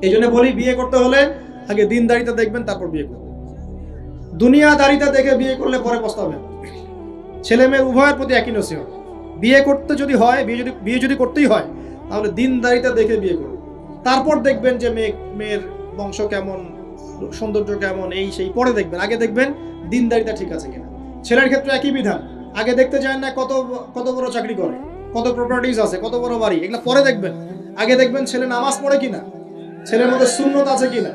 এই জন্য বলি, বিয়ে করতে হলে আগে দিনদারিতা দেখবেন, তারপর বিয়ে করবেন। দুনিয়াদারিতা দেখে বিয়ে করলে পরে পস্তাবেন। ছেলে মেয়ে উভয়ের প্রতি একই নসিহত, বিয়ে করতে যদি হয়, বিয়ে যদি করতেই হয়, তাহলে দিনদারিতা দেখে বিয়ে করুন। তারপর দেখবেন যে মেয়ের বংশ কেমন, সৌন্দর্য কেমন, এই সেই পরে দেখবেন। আগে দেখবেন দিনদারিতা ঠিক আছে কিনা। ছেলের ক্ষেত্রে একই বিধান, আগে দেখতে চান না কত বড় চাকরি করে, কত প্রপার্টিজ আছে, কত বড় বাড়ি, এগুলো পরে দেখবেন। আগে দেখবেন ছেলে নামাজ পড়ে কিনা, ছেলের মধ্যে সুন্নত আছে কিনা,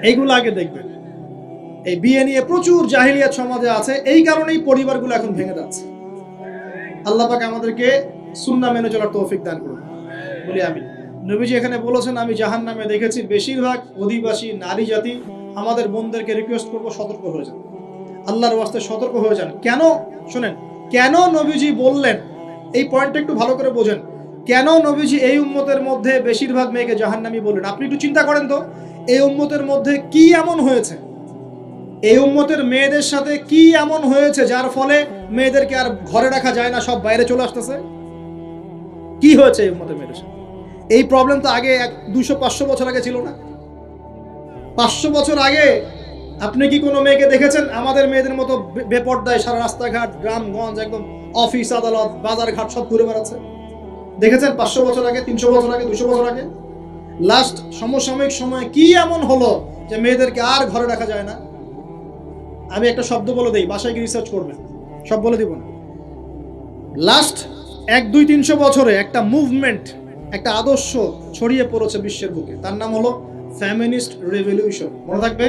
এইগুলো আগে দেখবেন। এই বিয়ে নিয়ে প্রচুর জাহিলিয়াত সমাজে আছে, এই কারণেই পরিবারগুলো এখন ভেঙে যাচ্ছে। আল্লাহ পাক আমাদেরকে সুন্নাহ মেনে চলার তৌফিক দান করুন, বলি আমি। নবীজি এখানে বলেছেন আমি জাহান্নামে দেখেছি বেশিরভাগ অধিবাসী নারী জাতি। আমাদের বোনদেরকে রিকোয়েস্ট করবো, সতর্ক হয়ে যান, আল্লাহর ওয়াস্তে সতর্ক হয়ে যান। কেন শোনেন, কেন নবীজি বললেন, এই পয়েন্টটা একটু ভালো করে বোঝেন। কেন নবীজি এই উম্মতের মধ্যে বেশিরভাগ মেয়েকে জাহান্নামী বললেন? আপনি একটু চিন্তা করেন তো, এই উম্মতের মধ্যে কি এমন হয়েছে, এই উম্মতের মেয়েদের সাথে কি এমন হয়েছে যার ফলে মেয়েদেরকে আর ঘরে রাখা যায় না, সব বাইরে চলে আসতেছে? কি হয়েছে এই উম্মতের মেয়েদের সাথে? এই প্রবলেম তো আগে 200-500 বছর আগে ছিল না। 500 বছর আগে আপনি কি কোনো মেয়েকে দেখেছেন আমাদের মেয়েদের মতো বেপর্দায় সারা রাস্তাঘাট, গ্রামগঞ্জ, একদম অফিস আদালত, বাজার ঘাট সব ঘুরে বেড়াচ্ছে? দেখেছেন 500 বছর আগে, 300 বছর আগে, 200 বছর আগে? লাস্ট সমসাময়িক সময়ে কি এমন হলো যে মেয়েদেরকে আর ঘরে রাখা যায় না? আমি একটা শব্দ বলে দেই, বাসায় গিয়ে রিসার্চ করবেন, সব বলে দিব না। লাস্ট 100-200-300 বছরে একটা মুভমেন্ট, একটা আদর্শ ছড়িয়ে পড়েছে বিশ্বের বুকে, তার নাম হলো ফেমিনিস্ট রেভলিউশন। মনে থাকবে,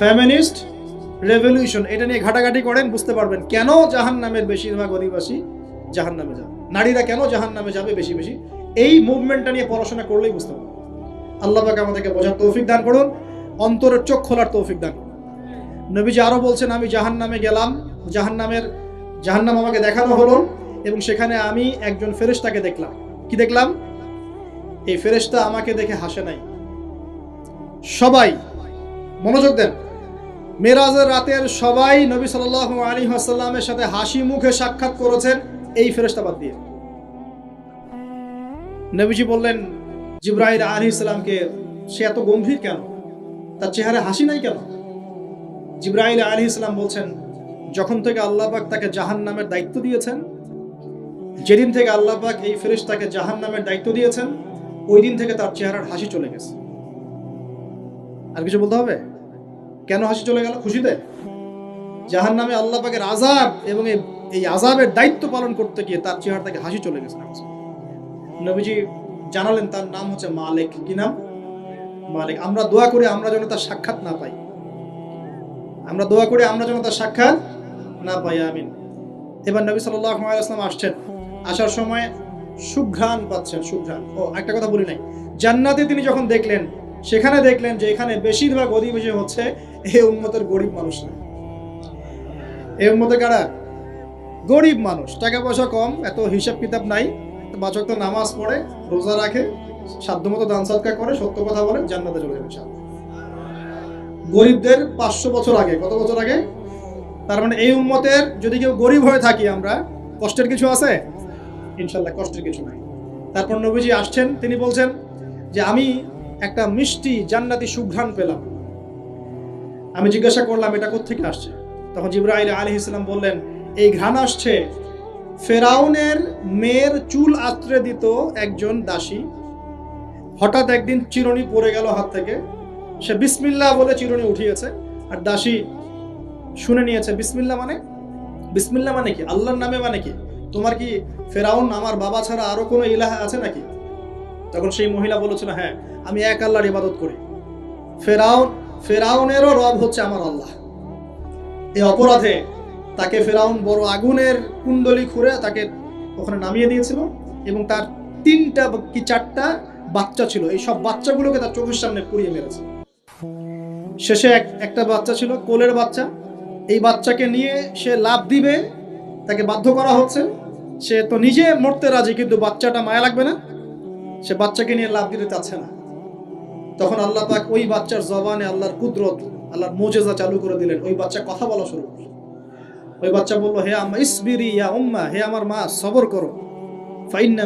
ফেমিনিস্ট রেভলিউশন। এটা নিয়ে ঘাটাঘাটি করেন, বুঝতে পারবেন কেন জাহান্নামের বেশিরভাগ অধিবাসী জাহান্নামে যাবে, নারীরা কেন জাহান্নামে যাবে বেশি বেশি। এই মুভমেন্টটা নিয়ে পড়াশোনা করলেই বুঝতে পারবেন। আল্লাহ পাক আমাদেরকে বোঝার তৌফিক দান করুন, অন্তরের চোখ খোলার তৌফিক দান করুন। নবীজি আরো বলছেন আমি জাহান্নামে গেলাম, জাহান্নাম আমাকে দেখানো হলো, এবং সেখানে আমি একজন ফেরেশতাকে দেখলাম। কি দেখলাম? এই ফেরেশতা আমাকে দেখে হাসে নাই। সবাই মনোযোগ দেন, মেরাজের রাতের সবাই নবী সাল্লাল্লাহু আলাইহি ওয়াসাল্লামের সাথে হাসি মুখে সাক্ষাৎ করেছেন, এই ফেরেশতা বাদ দিয়ে। নবীজি বললেন জিবরাইল আলাইহিস সালামকে, সে এত গম্ভীর কেন, তার চেহারায় হাসি নাই কেন? জিবরাইল আলাইহিস সালাম বলছেন যখন থেকে আল্লাহ পাক তাকে জাহান্নামের দায়িত্ব দিয়েছেন, যেদিন থেকে আল্লাহ পাক এই ফেরেশতাকে জাহান্নামের দায়িত্ব দিয়েছেন, ওই দিন থেকে তার চেহারার হাসি চলে গেছে। আর কিছু বলতে হবে? কেন হাসি চলে গেল? খুশিতে? জাহান্নামে আল্লাহ পাকের আযাব এবং এই আযাবের দায়িত্ব পালন করতে গিয়ে তার চেহারা থেকে হাসি চলে গেছে। নবীজি জানালেন তার নাম হচ্ছে মালিক। কি নাম? মালিক। আমরা দোয়া করি আমরা যেন তার সাক্ষাৎ না পাই, আমরা দোয়া করি আমরা যেন তার সাক্ষাৎ না পাই, আমিন। এবার নবী সাল্লাল্লাহু আলাইহি ওয়াসাল্লাম আসছেন, আসার সময় সুঘ্রাণ পাচ্ছেন, সুঘ্রাণ। ও একটা কথা বলি নাই, জান্নাতে তিনি যখন দেখলেন, সেখানে দেখলেন যে এখানে বেশিরভাগ অধিবাসী হচ্ছে এই উম্মতের গরিব মানুষ না। এই উম্মতে কারা? গরিব মানুষ, টাকা পয়সা কম, এত হিসাব কিতাব নাই, পাঁচ ওয়াক্ত নামাজ পড়ে, রোজা রাখে, সাধ্যমতো দান সদকা করে, সত্য কথা বলে, জান্নাতে চলে যাবে ইনশাআল্লাহ। গরিবদের 500 বছর আগে, কত বছর আগে? তার মানে এই উম্মতের যদি কেউ গরিব হয়ে থাকি আমরা, কষ্টের কিছু আছে? ইনশাআল্লাহ কষ্টের কিছু নাই। তারপর নবীজি আসছেন, তিনি বলছেন যে আমি একটা মিষ্টি জান্নাতি সুঘ্রাণ পেলাম। আমি জিজ্ঞাসা করলাম এটা কোত্থেকে আসছে? তখন জিবরাইল আলাইহিস সালাম বললেন, এই ঘ্রাণ আসছে ফেরাউনের মেয়ের চুল আঁচড়ে দিত একজন দাসী। হঠাৎ একদিন চিরুনি পড়ে গেল হাত থেকে, সে বিসমিল্লাহ বলে চিরুনি উঠিয়েছে, আর দাসী শুনে নিয়েছে বিসমিল্লাহ মানে কি? আল্লাহর নামে মানে কি? তোমার কি ফেরাউন আমার বাবা ছাড়া আরো কোনো ইলাহ আছে নাকি? তখন সেই মহিলা বলেছিল, হ্যাঁ, আমি এক আল্লাহর ইবাদত করি, ফেরাউনেরও রব হচ্ছে আমার আল্লাহ। এই অপরাধে তাকে ফেরাউন বড় আগুনের কুণ্ডলি খুঁড়ে তাকে ওখানে নামিয়ে দিয়েছিল, এবং তার 3টা কি 4টা বাচ্চা ছিল, এই সব বাচ্চাগুলোকে তার চোখের সামনে পুড়িয়ে মেরেছে। শেষে একটা বাচ্চা ছিল, কোলের বাচ্চা, এই বাচ্চাকে নিয়ে সে লাফ দিবে, তাকে বাধ্য করা হচ্ছে, সে তো নিজে মরতে রাজি, কিন্তু বাচ্চাটা মায়া লাগবে না, সে বাচ্চাকে নিয়ে লাফ দিতে চাচ্ছে না। তখন আল্লাহ পাক ওই বাচ্চার জবানে আল্লাহর কুদরত, আল্লাহর মুজিজা চালু করে দিলেন। ওই বাচ্চা কথা বলা শুরু করল। ওই বাচ্চা বলল, হে আম্মা ইসবিরি ইয়া উম্মা, হে আমার মা সবর করো, ফাইন্না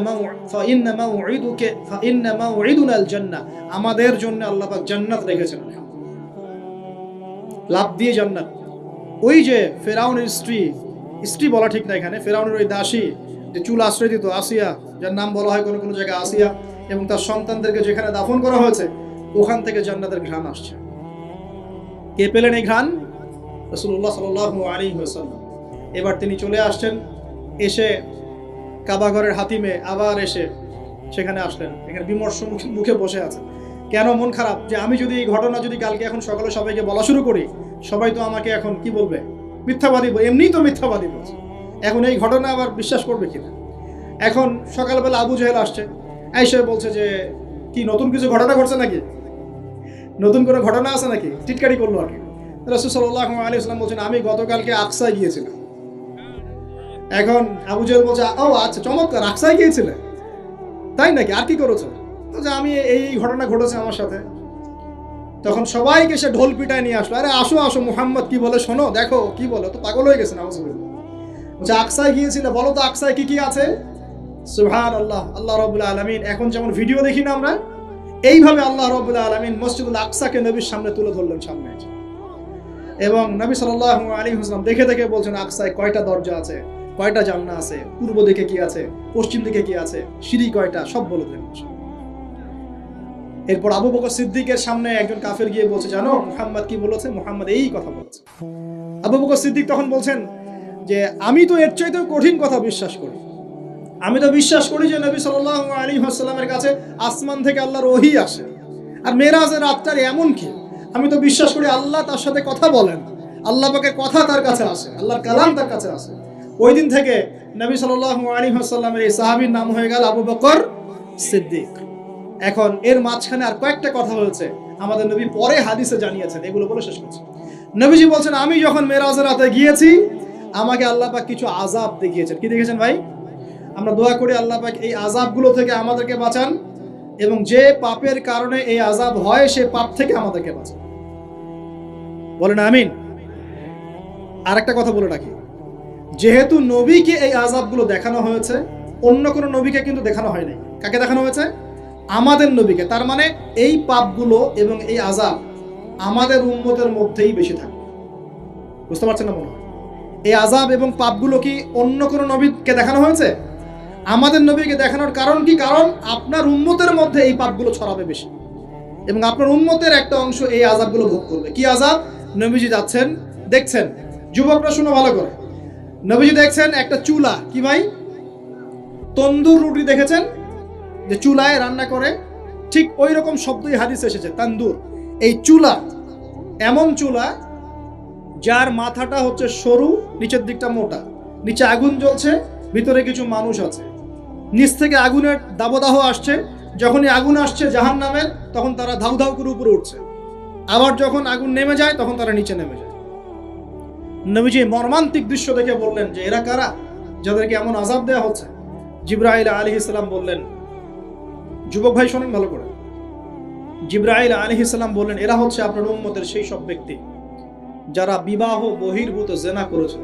মাউইদুনাল জান্নাহ, আমাদের জন্য আল্লাহ পাক জান্নাত রেখেছেন। লাভ দিয়ে জান্নাত। ওই যে ফেরাউনের স্ত্রী বলা ঠিক না এখানে, ফেরাউনের ওই দাসী যে চুল আশ্রয় দিত, আসিয়া, যার নাম বলা হয় কোনো কোনো জায়গায় আসিয়া, এবং তার সন্তানদেরকে যেখানে দাফন করা হয়েছে ওখান থেকে জান্নাতের ঘ্রাণ আসছে। কে পেলেন এই ঘ্রাণ? রাসূলুল্লাহ সাল্লাল্লাহু আলাইহি ওয়াসাল্লাম। এবার তিনি চলে আসছেন, এসে কাবা ঘরের হাতিমে আবার এসে সেখানে আসলেন। এখানে বিমর্ষ মুখে বসে আছে। কেন মন খারাপ? যে আমি যদি এই ঘটনা যদি কালকে এখন সকালে সবাইকে বলা শুরু করি, সবাই তো আমাকে এখন কি বলবে? মিথ্যাবাদী। এমনিই তো মিথ্যাবাদী বলছে, এখন এই ঘটনা আবার বিশ্বাস করবে কিনা? এখন সকালবেলা আবু জাহেল আসছে, আয়েশা বলছে যে কি নতুন কিছু ঘটনা ঘটছে নাকি, নতুন কোনো ঘটনা আছে নাকি, টিটকারি করলো আর কি। রাসূল সাল্লাল্লাহু আলাইহি ওয়াসাল্লাম বলছেন, আমি গতকালকে আকসায় গিয়েছিলাম। এখন আবু জাহেল বলছে, ও আচ্ছা চমৎকার, আকসায় গিয়েছিলে, তাই নাকি, আর কি করেছো? যে আমি এই ঘটনা ঘটেছে আমার সাথে। তখন সবাইকে সে ঢোল পিটায় নিয়ে আসলো, আরে আসো আসো, মুহাম্মদ কি বলে শোনো, দেখো কি বলে, তো পাগল হয়ে গেছে না? বলছে আকসায় গিয়েছিলে, বলো তো আকসায় কি কি আছে? সুবহানাল্লাহ, আল্লাহ রাব্বুল আলামিন, এখন যেমন ভিডিও দেখি না আমরা, এইভাবে আল্লাহ রাব্বুল আলামিন মসজিদুল আকসাকে নবীর সামনে তুলে ধরলেন সামনে, এবং নবী সাল্লাল্লাহু আলাইহি ওয়াসাল্লাম দেখে দেখে বলছেন আকসায় কয়টা দরজা আছে, কয়টা জান্নাত আছে, পূর্ব দিকে কি আছে, পশ্চিম দিকে কি আছে, সিঁড়ি কয়টা, সব বলে দিলেন। এরপর আবু বকর সিদ্দিকের সামনে একজন কাফের গিয়ে বলছে, জানো মুহাম্মদ কি বলেছে? মুহাম্মদ এই কথা বলেছে। আবু বকর সিদ্দিক তখন বলছেন যে আমি তো এর চাইতেও কঠিন কথা বিশ্বাস করি, আমি তো বিশ্বাস করি যে নবী সাল্লাল্লাহু আলাইহি ওয়াসাল্লামের কাছে আসমান থেকে আল্লাহর ওহী আসে, আর মেরাজের রাতটার এমন কি, আমি তো বিশ্বাস করি আল্লাহ তার সাথে কথা বলেন, আল্লাহ পাকের কথা তার কাছে আসে, আল্লাহর কালাম তার কাছে আসে। ওই দিন থেকে নবী সাল্লাল্লাহু আলাইহি ওয়াসাল্লামের এই সাহাবীর নাম হয়ে গেল আবু বকর সিদ্দিক। এখন এর মাঝখানে আর কয়েকটা কথা হয়েছে, আমাদের নবী পরে হাদিসে জানিয়েছেন, এগুলো বলে শেষ করছি। নবীজি বলছেন, আমি যখন মেরাজের রাতে গিয়েছি, আমাকে আল্লাহ পাক কিছু আযাব দেখিয়েছেন। কি দেখেছেন ভাই? আমরা দোয়া করি আল্লাহ পাক এই আযাবগুলো থেকে আমাদেরকে বাঁচান, এবং যে পাপের কারণে এই আযাব হয় সে পাপ থেকে আমাদেরকে বাঁচান। বলেন আমিন। আর একটা কথা বলে রাখি, যেহেতু নবীকে এই আযাবগুলো দেখানো হয়েছে, অন্য কোনো নবীকে কিন্তু দেখানো হয় নাই। কাকে দেখানো হয়েছে? আমাদের নবীকে। তার মানে এই পাপগুলো এবং এই আযাব আমাদের উম্মতের মধ্যেই বেশি থাকে। বুঝতে পারছেন না মনে হয়? এই আযাব এবং পাপগুলো কি অন্য কোনো নবীকে দেখানো হয়েছে? আমাদের নবীকে দেখানোর কারণ কি? কারণ আপনার উম্মতের মধ্যে এই পাপগুলো ছড়াবে বেশি, এবং আপনার উম্মতের একটা অংশ এই আযাবগুলো ভোগ করবে। কি আযাব? নবীজি যাচ্ছেন, দেখছেন, যুবকরা শুনো ভালো করে, নবীজি দেখছেন একটা চুলা, কি ভাই, তন্দুর রুটি দেখেছেন যে চুলায় রান্না করে, ঠিক ওই রকম শব্দই হাদিসে এসেছে, তান্দুর। এই চুলা এমন চুলা যার মাথাটা হচ্ছে সরু, নিচের দিকটা মোটা, নিচে আগুন জ্বলছে, ভিতরে কিছু মানুষ আছে, নিচ থেকে আগুনের দাবদাহ আসছে, যখনই আগুন আসছে জাহান্নামের, তখন তারা ধাউ ধাউ করে উপরে উঠছে, আবার যখন আগুন নেমে যায় তখন তারা নিচে নেমে যায়। নবীজি মর্মান্তিক দৃশ্য দেখে বললেন যে এরা কারা, যাদেরকে এমন আযাব দেওয়া হচ্ছে? জিবরাইল আলাইহিস সালাম বললেন, যুবক ভাই শোনেন ভালো করে, জিবরাইল আলাইহিস সালাম বললেন, এরা হচ্ছে আপনার উম্মতের সেই সব ব্যক্তি যারা বিবাহ বহির্ভূত জিনা করেছে।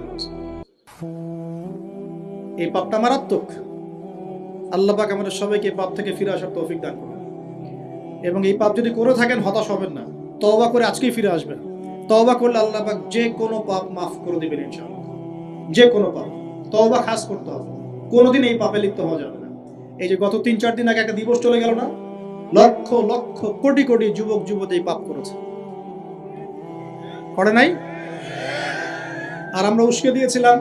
এই পাপটা মারাত্মক। আল্লাহ পাক আমাদের সবাইকে পাপ থেকে ফিরে আসার তৌফিক দান করুন। এবং এই পাপ যদি করে থাকেন হতাশ হবেন না, তওবা করে আজকেই ফিরে আসবেন। তওবা করলে আল্লাহ পাক যে কোনো পাপ মাফ করে দেবেন ইনশাআল্লাহ। যে কোনো পাপ তওবা খাস করতে হবে, কোনোদিন এই পাপে লিপ্ত হওয়া যাবে না। এই যে গত 3-4 দিন আগে একটা দিবস চলে গেল না, লক্ষ লক্ষ কোটি কোটি যুবক যুবতী এই পাপ করেছে, করে নাই? আর আমরা উস্কে দিয়েছিলাম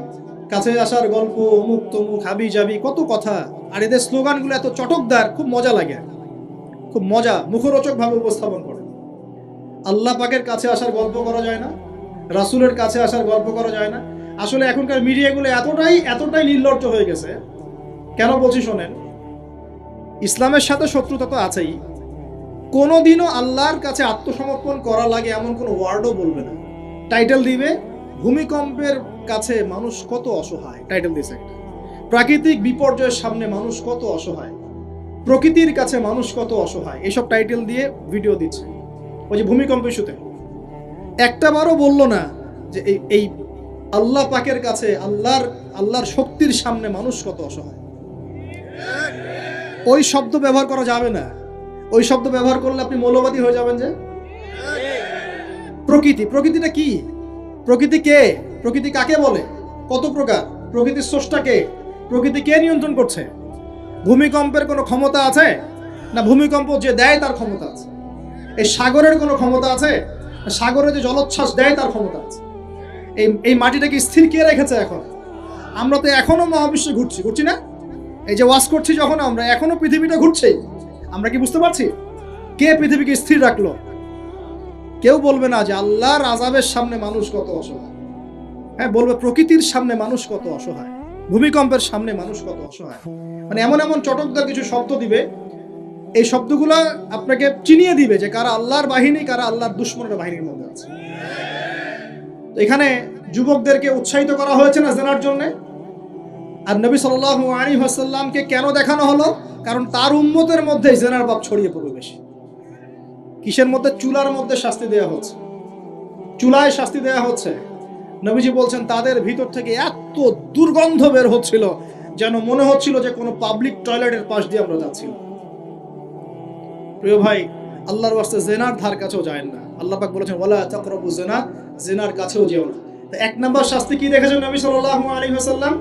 কাছে আসার গল্প, অমুক তমুক হাবি জাবি কত কথা। আর এদের স্লোগানগুলো এত চটকদার, খুব মজা লাগে, খুব মজা, মুখরোচক ভাবে উপস্থাপন করে। আল্লাহ পাকের কাছে আসার গল্প করা যায় না, রাসূলের কাছে আসার গল্প করা যায় না। আসলে এখনকার মিডিয়াগুলো এতটাই নির্লজ্জ হয়ে গেছে। কেন বলছি শোনেন, ইসলামের সাথে শত্রুতা তো আছেই, কোনোদিনও আল্লাহর কাছে আত্মসমর্পণ করা লাগে এমন কোনো ওয়ার্ডও বলবে না। টাইটেল দিবে ভূমিকম্পের কাছে মানুষ কত অসহায়, টাইটেল দিয়েছে একটা। প্রাকৃতিক বিপর্যয়ের সামনে মানুষ কত অসহায়, প্রকৃতির কাছে মানুষ কত অসহায়, এসব টাইটেল দিয়ে ভিডিও দিচ্ছে। ওই যে ভূমিকম্প ইস্যুতে একটা বারও বললো না যে এই আল্লাহ পাকের কাছে আল্লাহর শক্তির সামনে মানুষ কত অসহায়। ওই শব্দ ব্যবহার করা যাবে না। ওই শব্দ ব্যবহার করলে আপনি মৌলবাদী হয়ে যাবেন। যে প্রকৃতিটা কি, প্রকৃতি কে, প্রকৃতি কাকে বলে, কত প্রকার, প্রকৃতির স্রষ্টা কে, প্রকৃতি কে নিয়ন্ত্রণ করছে? ভূমিকম্পের কোনো ক্ষমতা আছে না? ভূমিকম্প যে দেয় তার ক্ষমতা আছে। এই সাগরের কোনো ক্ষমতা আছে? সাগরে যে জলোচ্ছ্বাস দেয় তার ক্ষমতা আছে। এই মাটিটাকে স্থির কে রেখেছে? এখন আমরা তো এখনো মহাবিশ্বে ঘুরছি না? এই যে ওয়াজ করছি যখন আমরা, এখনো পৃথিবীটা ঘুরছে। আমরা কি বুঝতে পারছি কে পৃথিবীকে স্থির রাখলো? কেউ বলবে না যে আল্লাহর আযাবের সামনে মানুষ কত অসহায়। হ্যাঁ, বলবে প্রকৃতির সামনে মানুষ কত অসহায়, ভূমিকম্পের সামনে মানুষ কত অসহায়। মানে এমন এমন চটকদার কিছু শব্দ দিবে, এই শব্দগুলো আপনাকে চিনিয়ে দিবে যে কারা আল্লাহর বাহিনী, কারা আল্লাহর দুশমনের বাহিনীর মধ্যে আছে। এখানে যুবকদেরকে উৎসাহিত করা হয়েছে না জেনার জন্য। আর নবী সাল্লাল্লাহু আলাইহি ওয়াসাল্লামকে কেন দেখানো হলো? কারণ তার উম্মতের মধ্যে জেনার পাপ ছড়িয়ে পড়বে বেশি। কিসের মধ্যে? চুলার মধ্যে শাস্তি দেওয়া হচ্ছে, চুলায় শাস্তি দেওয়া হচ্ছে। নবীজি বলছেন তাদের ভিতর থেকে এত দুর্গন্ধ বের হচ্ছিল যেন মনে হচ্ছিল যে কোনো পাবলিক টয়লেটের পাশ দিয়ে আমরা যাচ্ছিলাম। প্রিয় ভাই, আল্লাহর ওয়াস্তে জেনার ধার কাছেও যায় না। আল্লাহ পাক বলেছেন ওয়ালা তাকরাবু জিনা, জেনার কাছেও যেও না। তো এক নাম্বার শাস্তি কি দেখেছেন নবী সাল্লাল্লাহু আলাইহি ওয়াসাল্লাম?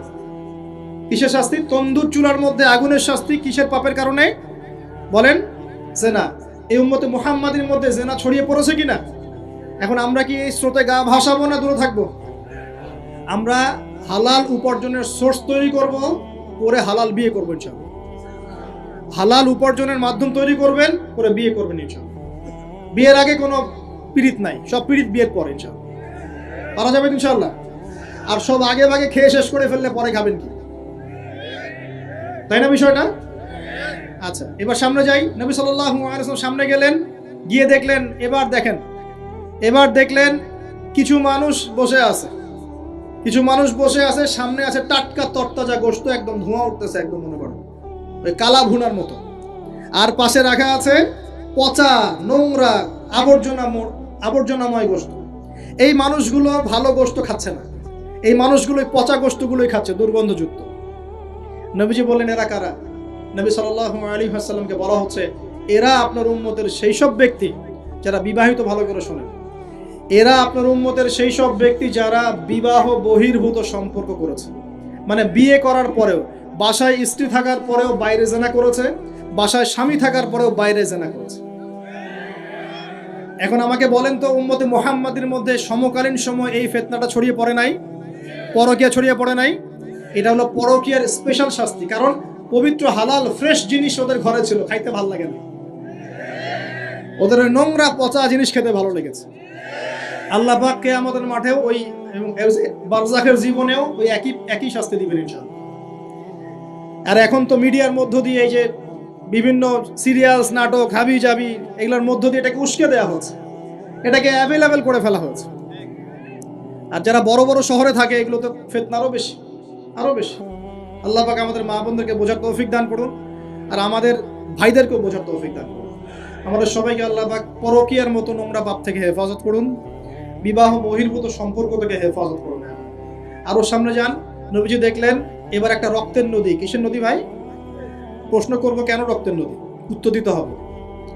কিসের শাস্তি? তন্দুর চুলার মধ্যে আগুনের শাস্তি। কিসের পাপের কারণে? বলেন, জেনা। এই উম্মতে মুহাম্মাদের মধ্যে জেনা ছড়িয়ে পড়েছে কিনা? এখন আমরা কি এই স্রোতে গা ভাসাবো না দূরে থাকবো? আমরা হালাল উপার্জনের সোর্স তৈরি করব, করে হালাল বিয়ে করবো ইনশাআল্লাহ। হালাল উপার্জনের মাধ্যম তৈরি করবেন, করে বিয়ে করবেন ইনশাআল্লাহ। বিয়ের আগে কোনো পীড়িত নাই, সব পীড়িত বিয়ের পরে ইনশাআল্লাহ পারা যাবে ইনশাআল্লাহ। আর সব আগে ভাগে খেয়ে শেষ করে ফেললে পরে খাবেন কি? তাই না বিষয়টা? আচ্ছা, এবার সামনে যাই। নবী সাল্লাল্লাহু আলাইহি ওয়াসাল্লাম সামনে গেলেন, গিয়ে দেখলেন, এবার দেখলেন কিছু মানুষ বসে আছে, সামনে আছে টাটকা তরতাজা গোশত, একদম ধোঁয়া উঠতেছে, একদম মনে করেন ওই কালা ভুনার মতো। আর পাশে রাখা আছে পচা নোংরা আবর্জনাময় গোশত। এই মানুষগুলো ভালো গোশত খাচ্ছে না, এই মানুষগুলো পচা গোশতগুলোই খাচ্ছে, দুর্গন্ধযুক্ত। নবীজি বললেন এরা কারা? নবী সাল্লাল্লাহু আলাইহি ওয়াসাল্লামকে বলা হচ্ছে এরা আপনার উম্মতের সেই সব ব্যক্তি যারা বিবাহিত, ভালো করে শোনেন, এরা আপনার উম্মতের সেই সব ব্যক্তি যারা বিবাহ বহির্ভূত সম্পর্ক করেছে। মানে বিয়ে করার পরেও, বাসায় স্ত্রী থাকার পরেও বাইরে জেনা করেছে, বাসায় স্বামী থাকার পরেও বাইরে জেনা করেছে। এখন আমাকে বলেন তো, উম্মতে মুহাম্মাদের মধ্যে সমকালীন সময় এই ফিতনাটা ছড়িয়ে পড়ে নাই? পরকীয়া ছড়িয়ে পড়ে নাই? এটা হলো পরকীয়ার স্পেশাল শাস্তি। কারণ পবিত্র হালাল ফ্রেশ জিনিস ওদের ঘরে ছিল, খাইতে ভালো লাগে না, ওদের ওই নোংরা পচা জিনিস খেতে ভালো লেগেছে। আল্লাহ পাক কিয়ামতের মাঠেও ওই বারজাখের জীবনেও ওই একই শাস্তি দিবেন ইনশাআল্লাহ। আর এখন তো মিডিয়ার মধ্য দিয়ে এই যে বিভিন্ন সিরিয়ালস, নাটক, হাবি জাবি, এগুলোর মধ্য দিয়ে এটাকে উস্কে দেওয়া হচ্ছে, এটাকে অ্যাভেলেবেল করে ফেলা হয়েছে। আর যারা বড় বড় শহরে থাকে, এগুলো তো ফিতনা আরো বেশি। আল্লাহ পাক আমাদের মা বোনদেরকে বোঝার তৌফিক দান করুন, আর আমাদের ভাইদেরকেও বোঝার তৌফিক দান করুন। আমাদের সবাইকে আল্লাহ পাক পরকীয়ার মতো নোংরা পাপ থেকে হেফাজত করুন, বিবাহ বহির্ভূত সম্পর্ক থেকে হেফাজত করুন। আরো সামনে যান, নবীজি দেখলেন এবার একটা রক্তের নদী। কিসের নদী ভাই? প্রশ্ন করব কেন রক্তের নদী? উত্তর দিতে হবে।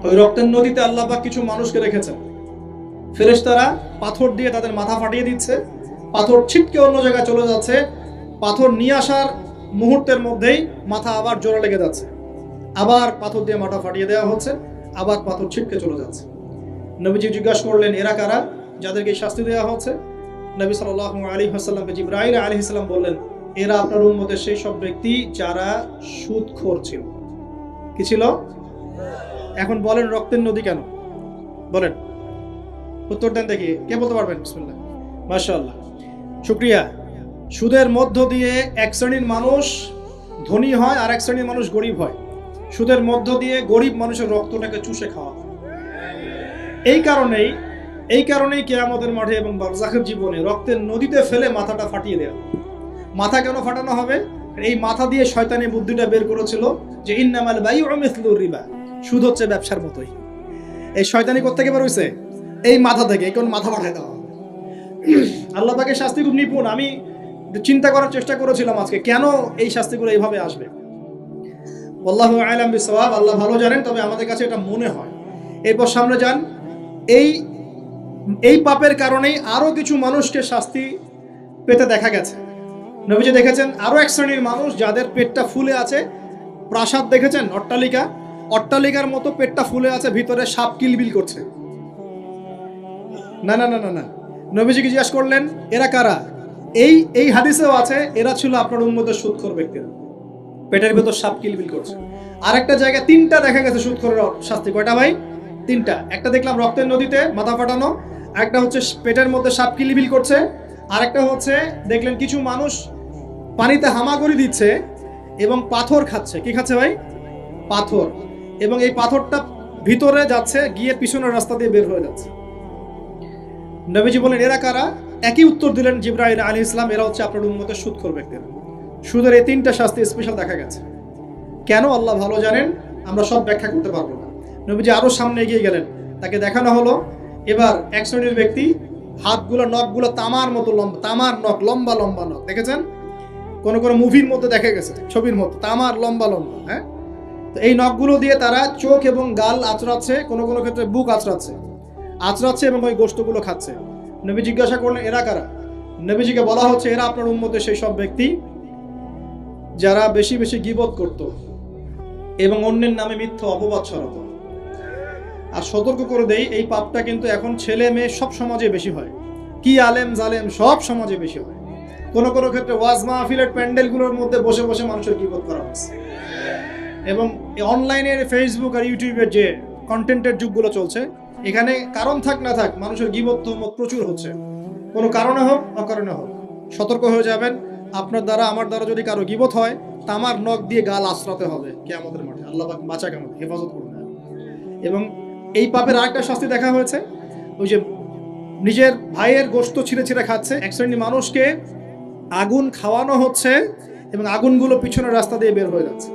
ওই রক্তের নদীতে আল্লাহ পাক কিছু মানুষকে রেখেছেন, ফেরেশতারা পাথর দিয়ে তাদের মাথা ফাটিয়ে দিচ্ছে, পাথর ছিটকে অন্য জায়গায় চলে যাচ্ছে, পাথর নিয়ে আসার মুহূর্তের মধ্যেই মাথা আবার জোড়া লেগে যাচ্ছে, আবার পাথর দিয়ে মাথা ফাটিয়ে দেওয়া হচ্ছে, আবার পাথর ছিটকে চলে যাচ্ছে। নবীজি জিজ্ঞাসা করলেন, এরা কারা যাদেরকে শাস্তি দেওয়া হচ্ছে? নবী সাল্লাল্লাহু আলাইহি ওয়াসাল্লামকে জিবরাইল আলাইহিস সালাম বললেন, এরা আপনার উম্মতের সেই সব ব্যক্তি যারা সুদখোর ছিল। কি ছিল? এখন বলেন রক্তের নদী কেন? বলেন, উত্তর দেন দেখি, কে বলতে পারবেন? বিসমিল্লাহ, মাশাআল্লাহ, শুকরিয়া। সুদের মধ্য দিয়ে এক শ্রেণীর মানুষ ধনী হয় আর এক শ্রেণীর মানুষ গরিব হয়। সুদের মধ্য দিয়ে গরিব মানুষের রক্তটাকে চুষে খাওয়া হয়। এই কারণেই কিয়ামতের মাঠে এবং বারজাখের জীবনে রক্তের নদীতে ফেলে মাথাটা ফাটিয়ে দেওয়া। মাথা কেন ফাটানো হবে? এই মাথা দিয়ে শয়তানি বুদ্ধিটা বের করেছিল যে ইন্নামাল বাইউ মিসলুর রিবা, সুদ হচ্ছে ব্যবসার মতোই। এই শয়তানি কোত্থেকে বের হইছে? এই মাথা থেকে। এই কোন মাথা ফাটাই দেওয়া। আল্লাহ পাকের শাস্তি খুব নিপুণ। আমি চিন্তা করার চেষ্টা করেছিলাম আজকে কেন এই শাস্তিগুলো এইভাবে আসবে। আল্লাহু আ'লাম বিসওয়াব, আল্লাহ ভালো জানেন, তবে আমাদের কাছে এটা মনে হয়। এরপর সামনে যান। এই পাপের কারণেই আরো কিছু মানুষকে শাস্তি পেতে দেখা গেছে। নবীজি দেখেছেন আরো এক শ্রেণীর মানুষ যাদের পেটটা ফুলে আছে। প্রাসাদ দেখেছেন, অট্টালিকার মতো পেটটা ফুলে আছে, ভিতরে সাপ কিলবিল করছে। না না না না না, নবীজিকে জিজ্ঞাসা করলেন এরা কারা? এই হাদিসেও আছে এরা ছিল আপনার উম্মতের সুদখোর ব্যক্তিরা, পেটের ভেতর সাপ কিলবিল করছে। আর একটা জায়গায় তিনটা দেখা গেছে সুদখোরের শাস্তি। কয়টা ভাই? তিনটা। একটা দেখলাম রক্তের নদীতে মাথা ফাটানো, একটা হচ্ছে পেটের মধ্যে সাপ কিলবিল করছে, আর একটা হচ্ছে দেখলেন কিছু মানুষ পানিতে হামাগুড়ি দিচ্ছে এবং পাথর খাচ্ছে। কি খাচ্ছে ভাই? পাথর। এবং এই পাথরটা ভিতরে যাচ্ছে, গিয়ে পিছনের রাস্তা দিয়ে বের হয়ে যাচ্ছে। নবীজি বলেন এরা কারা? একই উত্তর দিলেন জিবরাইল আলাইহিস সালাম, এরা হচ্ছে আপনার উম্মতের সুদখোর ব্যক্তিরা। সুদের এই তিনটা শাস্তি স্পেশাল দেখা গেছে। কেন আল্লাহ ভালো জানেন, আমরা সব ব্যাখ্যা করতে পারবো না। নবীজি আরো সামনে এগিয়ে গেলেন, তাকে দেখানো হলো এবার এক শ্রেণীর ব্যক্তি, হাতগুলো নখগুলো তামার মতো লম্বা, তামার নখ, লম্বা লম্বা নখ। দেখেছেন কোন কোন মুভির মধ্যে দেখা গেছে, ছবির মধ্যে তামার লম্বা লম্বা। হ্যাঁ, তো এই নখগুলো দিয়ে তারা চোখ এবং গাল আঁচড়াচ্ছে, কোনো কোনো ক্ষেত্রে বুক আঁচড়াচ্ছে এবং ওই গোশতগুলো খাচ্ছে। নবী জিজ্ঞাসা করলেন এরা কারা? নবীজিকে বলা হচ্ছে এরা আপনার উম্মতের সেই সব ব্যক্তি যারা বেশি বেশি গীবত করত এবং অন্যের নামে মিথ্যা অপবাদ ছড়াতো। আর সতর্ক করে দেই, এই পাপটা কিন্তু এখন ছেলে মেয়ে সব সমাজে বেশি হয়। কি আলেম জালেম সব সমাজে বেশি হয়। কোনো কোনো ক্ষেত্রে ওয়াজ মাহফিলের প্যান্ডেলগুলোর মধ্যে বসে বসে মানুষের গীবত করা হচ্ছে। এবং অনলাইনের ফেসবুক আর ইউটিউবের যে কন্টেন্টের যুগগুলো চলছে, এখানে কারণ থাক না থাক মানুষের গীবত তহমত প্রচুর হচ্ছে। কোনো কারণে হোক অকারণে হোক, সতর্ক হয়ে যাবেন। আপনার দ্বারা আমার দ্বারা যদি কারো গীবত হয়, তামার নখ দিয়ে গাল আশ্রাতে হবে কিয়ামতের মাঠে। আল্লাহ পাক বাঁচাক, আমাদের হেফাজত করুন। এবং এই পাপের আরেকটা শাস্তি দেখা হয়েছে, ওই যে নিজের ভাইয়ের গোশত ছিঁড়ে ছিঁড়ে খাচ্ছে। এক শ্রেণীর মানুষকে আগুন খাওয়ানো হচ্ছে এবং আগুনগুলো পিছনের রাস্তা দিয়ে বের হয়ে যাচ্ছে।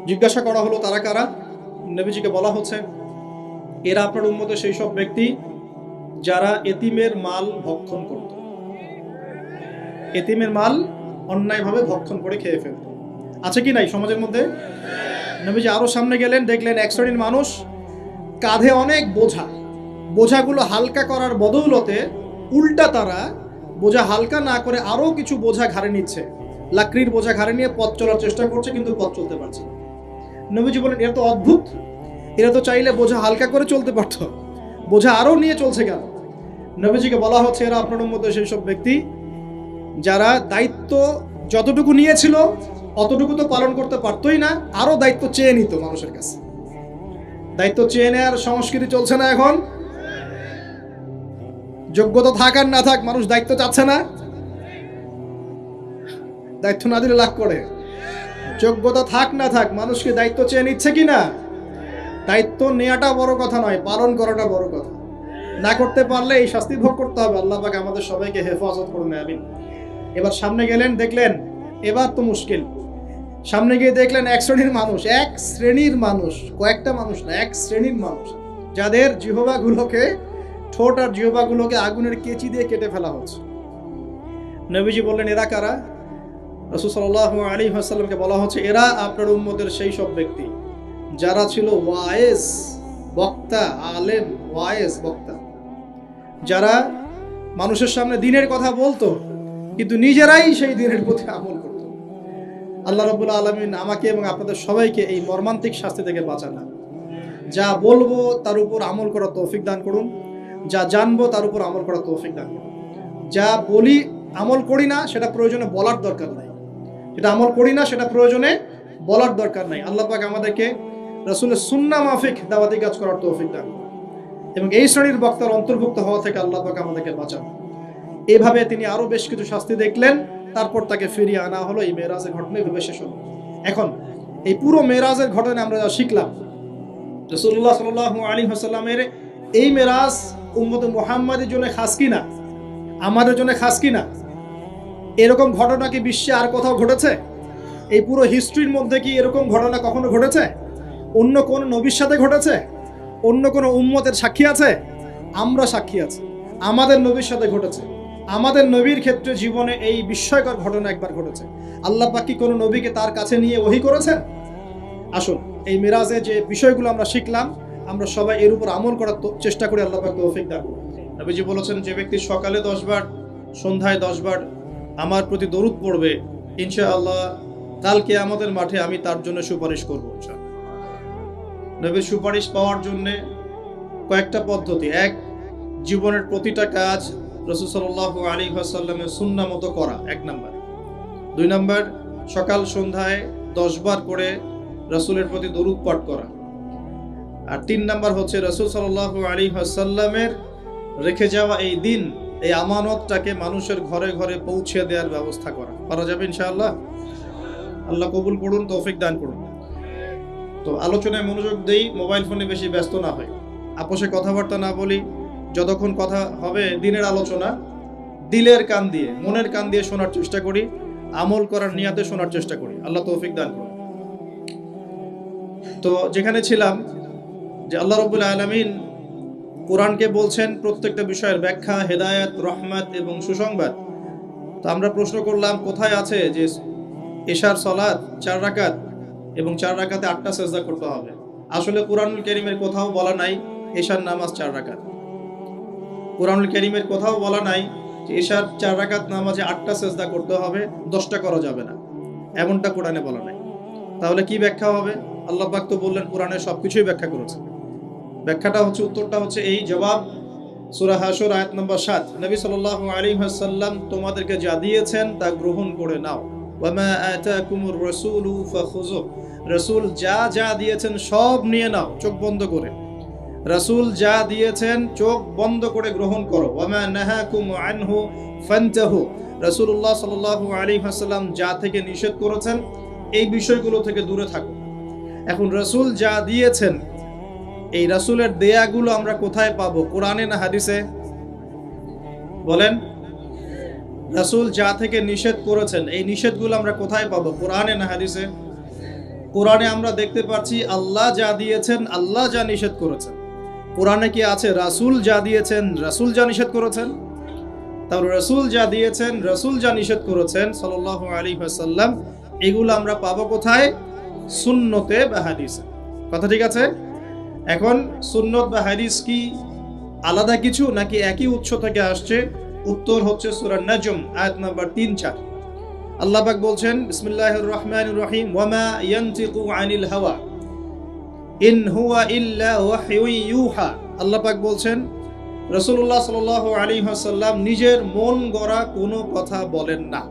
জিজ্ঞাসা করা হলো তারা কারা? নবীজিকে বলা হচ্ছে এরা আপনার উম্মতের সেই সব ব্যক্তি যারা এতিমের মাল ভক্ষণ করত। এতিমের মাল অন্যায়ভাবে ভক্ষণ করে খেয়ে ফেলত। আছে কি নাই সমাজের মধ্যে? নবীজি আরো সামনে গেলেন, দেখলেন এক শ্রেণীর মানুষ কাঁধে অনেক বোঝাগুলো হালকা করার বদৌলতে উল্টা তারা বোঝা হালকা না করে আরো কিছু বোঝা ঘাড়ে নিচ্ছে। লাকড়ির বোঝা ঘাড়ে নিয়ে পথ চলার চেষ্টা করছে, কিন্তু পথ চলতে পারছে না। নবীজি বলেন এরা তো অদ্ভুত, এরা তো চাইলে বোঝা হালকা করে চলতে পারত, বোঝা আরো নিয়ে চলছে কেন? নবীজিকে বলা হচ্ছে এরা আপনার মধ্যে সেই সব ব্যক্তি যারা দায়িত্ব যতটুকু নিয়েছিল অতটুকু তো পালন করতে পারতোই না, আরো দায়িত্ব চেয়ে নিত মানুষের কাছে। দায়িত্ব চেয়ে নেওয়ার সংস্কৃতি চলছে না এখন। যোগ্যতা থাক আর না থাক, মানুষ দায়িত্ব চাচ্ছে না। দায়িত্ব না দিলে লাভ করে। যোগ্যতা থাক না থাক, মানুষকে দায়িত্ব চেয়ে নিচ্ছে কিনা। দায়িত্ব নেওয়াটা বড় কথা নয়, পালন করাটা বড় কথা। না করতে পারলে এই শাস্তি ভোগ করতে হবে। আল্লাহ পাক আমাদের সবাইকে হেফাজত করুন, আমিন। এবার সামনে গেলেন, দেখলেন এবার তো মুশকিল। সামনে গিয়ে দেখলেন এক শ্রেণীর মানুষ, কয়েকটা মানুষ না, এক শ্রেণীর মানুষ যাদের জিহ্বাগুলোকে, ঠোঁট আর জিহ্বাগুলোকে আগুনের কেচি দিয়ে কেটে ফেলা হচ্ছে। নবীজি বললেন এরা কারা? রাসূল সাল্লাল্লাহু আলাইহি ওয়াসাল্লামকে বলা হচ্ছে এরা আপনার উম্মতের সেই সব ব্যক্তি যারা ছিল ওয়াইজ বক্তা, আলেম ওয়াইজ বক্তা, যারা মানুষের সামনে দ্বীনের কথা বলতো কিন্তু নিজেরাই সেই দ্বীনের প্রতি আমল করত। আল্লাহ রাব্বুল আলামিন আমাকে এবং আপনাদের সবাইকে এই মর্মান্তিক শাস্তি থেকে বাঁচান। যা বলবো তার উপর আমল করার তৌফিক দান করুন, যা জানবো তার উপর আমল করার তৌফিক দান করুন। যা বলি আমল করি না সেটা প্রয়োজনে বলার দরকার নাই, যেটা আমল করি না সেটা প্রয়োজনে বলার দরকার নাই। আল্লাহ পাক আমাদেরকে রাসূলের সুন্নাহ মাফিক দাওয়াতি কাজ করার তৌফিক দান করুন এবং এই শ্রেণীর বক্তার অন্তর্ভুক্ত হওয়া থেকে আল্লাহ পাক আমাদেরকে বাঁচান। এভাবে তিনি আরো বেশ কিছু শাস্তি দেখলেন, তারপর তাকে ফিরিয়ে আনা হলো। এই মেরাজের ঘটনা এভাবে শেষ হলো। এখন এই পুরো মেরাজের ঘটনা আমরা যা শিখলাম, রাসূলুল্লাহ সাল্লাল্লাহু আলাইহি ওয়াসাল্লামের এই মেরাজ উম্মতে মুহাম্মাদের জন্য খাস কিনা, আমাদের জন্য খাস কিনা? এরকম ঘটনা কি বিশ্বে আর কোথাও ঘটেছে? এই পুরো হিস্ট্রির মধ্যে কি এরকম ঘটনা কখনো ঘটেছে? অন্য কোন নবীর সাথে ঘটেছে? অন্য কোন উম্মতের সাক্ষী আছে? আমরা সাক্ষী আছি, আমাদের নবীর সাথে ঘটেছে। আমাদের নবীর ক্ষেত্রে জীবনে এই বিস্ময়কর ঘটনা একবার ঘটেছে। আল্লাহ পাক কি কোনো নবীকে তার কাছে নিয়ে ওহী করেছেন? আসুন এই মিরাজে যে বিষয়গুলো আমরা শিখলাম, আমরা সবাই এর উপর আমল করার চেষ্টা করি। আল্লাহ পাক তৌফিক দান করুন। নবীজি বলেছেন, যে ব্যক্তি সকালে 10 বার, সন্ধ্যায় 10 বার আমার প্রতি দরুদ পড়বে, ইনশাআল্লাহ কালকে আমাদের মাঠে আমি তার জন্য সুপারিশ করব। নবীর সুপারিশ পাওয়ার জন্য কয়েকটা পদ্ধতি। এক, জীবনের প্রতিটা কাজ রাসূল সাল্লাল্লাহু আলাইহি ওয়াসাল্লামের সুন্নাহ মতো করা, 1 নাম্বার। 2 নাম্বার, সকাল সন্ধ্যায় 10 বার করে রাসূলের প্রতি দরুদ পাঠ করা। আর 3 নাম্বার হচ্ছে রাসূল সাল্লাল্লাহু আলাইহি ওয়াসাল্লামের রেখে যাওয়া এই দিন, এই আমানতটাকে মানুষের ঘরে ঘরে পৌঁছে দেওয়ার ব্যবস্থা করা। পারা যাবে ইনশাআল্লাহ। আল্লাহ কবুল করুন, তৌফিক দান করুন। তো আলোচনায় মনোযোগ দেই, মোবাইল ফোনে বেশি ব্যস্ত না হয়, আপোষে কথাবার্তা না বলি। যতক্ষণ কথা হবে দিনের আলোচনা, দিলের কান দিয়ে, মনের কান দিয়ে শোনার চেষ্টা করি, আমল করার নিয়াতে শোনার চেষ্টা করি। আল্লাহ তৌফিক দান করুন। তো যেখানে ছিলাম, যে আল্লাহ রাব্বুল আলামিন কোরআনকে বলছেন প্রত্যেকটা বিষয়ের ব্যাখ্যা, হেদায়েত, রহমত এবং সুসংবাদ। তো আমরা প্রশ্ন করলাম, কোথায় আছে যে এশার সালাত 4 রাকাত এবং 4 রাকাতে 8টা সেজদা করতে হবে? আসলে কুরআনুল কারীমের কোথাও বলা নাই এশার নামাজ 4 রাকাত। কুরআনুল কারীমের কোথাও বলা নাই যে এশার 4 রাকাত নামাজে 8টা সেজদা করতে হবে, 10টা করা যাবে না, এমনটা কোরআনে বলা নাই। তাহলে কি ব্যাখ্যা হবে? আল্লাহ পাক তো বললেন কোরআনে সবকিছুই ব্যাখ্যা করেছে। ব্যাখ্যাটা হচ্ছে, উত্তরটা হচ্ছে এই, জবাব সূরা হাশর আয়াত নম্বর 7। নবী সাল্লাল্লাহু আলাইহি ওয়াসাল্লাম তোমাদেরকে যা দিয়েছেন তা গ্রহণ করে নাও। ওয়ামা আতাকুমুর রাসূলু ফাখুযু, রাসূল যা যা দিয়েছেন সব নিয়ে নাও, চোখ বন্ধ করে। রাসূল যা দিয়েছেন চোখ বন্ধ করে গ্রহণ করো। ওয়ামা নাহাকুম আনহু ফান্তাহু, রাসূলুল্লাহ সাল্লাল্লাহু আলাইহি ওয়াসাল্লাম যা থেকে নিষেধ করেছেন এই বিষয়গুলো থেকে দূরে থাকো। এখন রাসূল যা দিয়েছেন, এই রাসূলের দেয়াগুলো আমরা কোথায় পাবো? কোরআনে না হাদিসে? বলেন। রাসূল যা থেকে নিষেধ করেছেন এই নিষেধগুলো আমরা কোথায় পাবো? কোরআনে না হাদিসে? কোরআনে আমরা দেখতে পাচ্ছি আল্লাহ যা দিয়েছেন, আল্লাহ যা নিষেধ করেছেন। কোরআনে কি আছে রাসূল যা দিয়েছেন, রাসূল যা নিষেধ করেছেন? তাহলে রাসূল যা দিয়েছেন, রাসূল যা নিষেধ করেছেন সাল্লাল্লাহু আলাইহি ওয়াসাল্লাম, এগুলো আমরা পাবো কোথায়? সুন্নতে বা হাদিসে। কথা ঠিক আছে? এখন সুন্নত বা হাদিস কি আলাদা কিছু নাকি একই উৎস থেকে আসছে? উত্তর হচ্ছে সূরা নাজম আয়াত নাম্বার 3-4। আল্লাহ পাক বলছেন, বিসমিল্লাহির রহমানির রহিম, ওয়ামা ইয়ানতিকু আনিল হাওয়া ইন হুয়া ইল্লা ওয়াহয়ুন ইউহা। আল্লাহ পাক বলছেন রাসূলুল্লাহ সাল্লাল্লাহু আলাইহি ওয়াসাল্লাম নিজের মন গড়া কোনো কথা বলেন না।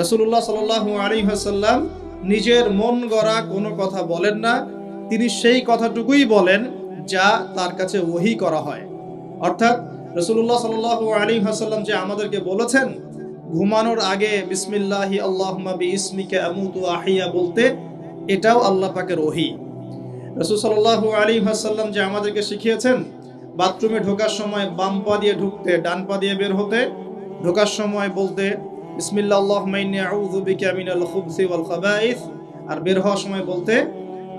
রাসূলুল্লাহ সাল্লাল্লাহু আলাইহি ওয়াসাল্লাম নিজের মন গড়া কোনো কথা বলেন না। তিনি সেই কথাটুকুই বলেন যা তার কাছে ওহী করা হয়। অর্থাৎ রাসূলুল্লাহ সাল্লাল্লাহু আলাইহি ওয়াসাল্লাম যে আমাদেরকে বলেছেন ঘুমানোর আগে বিসমিল্লাহি আল্লাহুম্মা বিইসমিকা আমুতু ওয়া আহইয়া বলতে, এটাও আল্লাহ পাকের ওহী। রাসূল সাল্লাল্লাহু আলাইহি ওয়াসাল্লাম যে আমাদেরকে শিখিয়েছেন বাথরুমে ঢোকার সময় বাম পা দিয়ে ঢুকতে, ডান পা দিয়ে বের হতে, ঢোকার সময় বলতে বিসমিল্লাহ আল্লাহুম্মা ইন্নী আউযু বিকা মিনাল খুবসি ওয়াল খাবাইস, আর বের হওয়ার সময় বলতে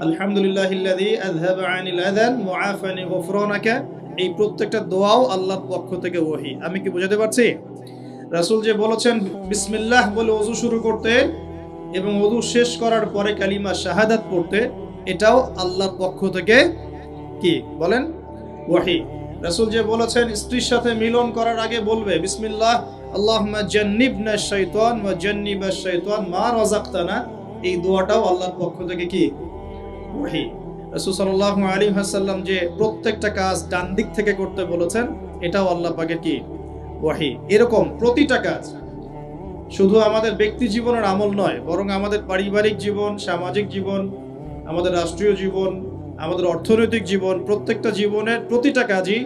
আলহামদুলিল্লাহিল্লাযী আযহাবা আনিল আযান ওয়া আফানি গফরানাকা। এই প্রত্যেকটা দোয়াও আল্লাহর পক্ষ থেকে ওহী। আমি কি বুঝাতে পারছি? রাসূল যে বলেছেন বিসমিল্লাহ বলে ওযু শুরু করতে এবং ওযু শেষ করার পরে কালিমা শাহাদাত পড়তে, এটাও আল্লাহর পক্ষ থেকে কি বলেন ওয়াহি। রাসূল যে বলেছেন স্ত্রীর সাথে মিলন করার আগে বলবে বিসমিল্লাহ আল্লাহুম্মা জান্নিবনা শাইতান ওয়া জান্নিবাশ শাইতান মা রাযাকতানা, এই দোয়াটাও আল্লাহর পক্ষ থেকে কি ওয়াহি। রাসূল সাল্লাল্লাহু আলাইহি ওয়াসাল্লাম যে প্রত্যেকটা কাজ ডান দিক থেকে করতে বলেছেন এটাও আল্লাহ পাকের কি ওয়াহি। এরকম প্রতিটা কাজ শুধু আমাদের ব্যক্তি জীবনের আমল নয়, বরং আমাদের পারিবারিক জীবন, সামাজিক জীবন, আমাদের রাষ্ট্রীয় জীবন, আমাদের অর্থনৈতিক জীবন, প্রত্যেকটা জীবনের প্রতিটা কাজই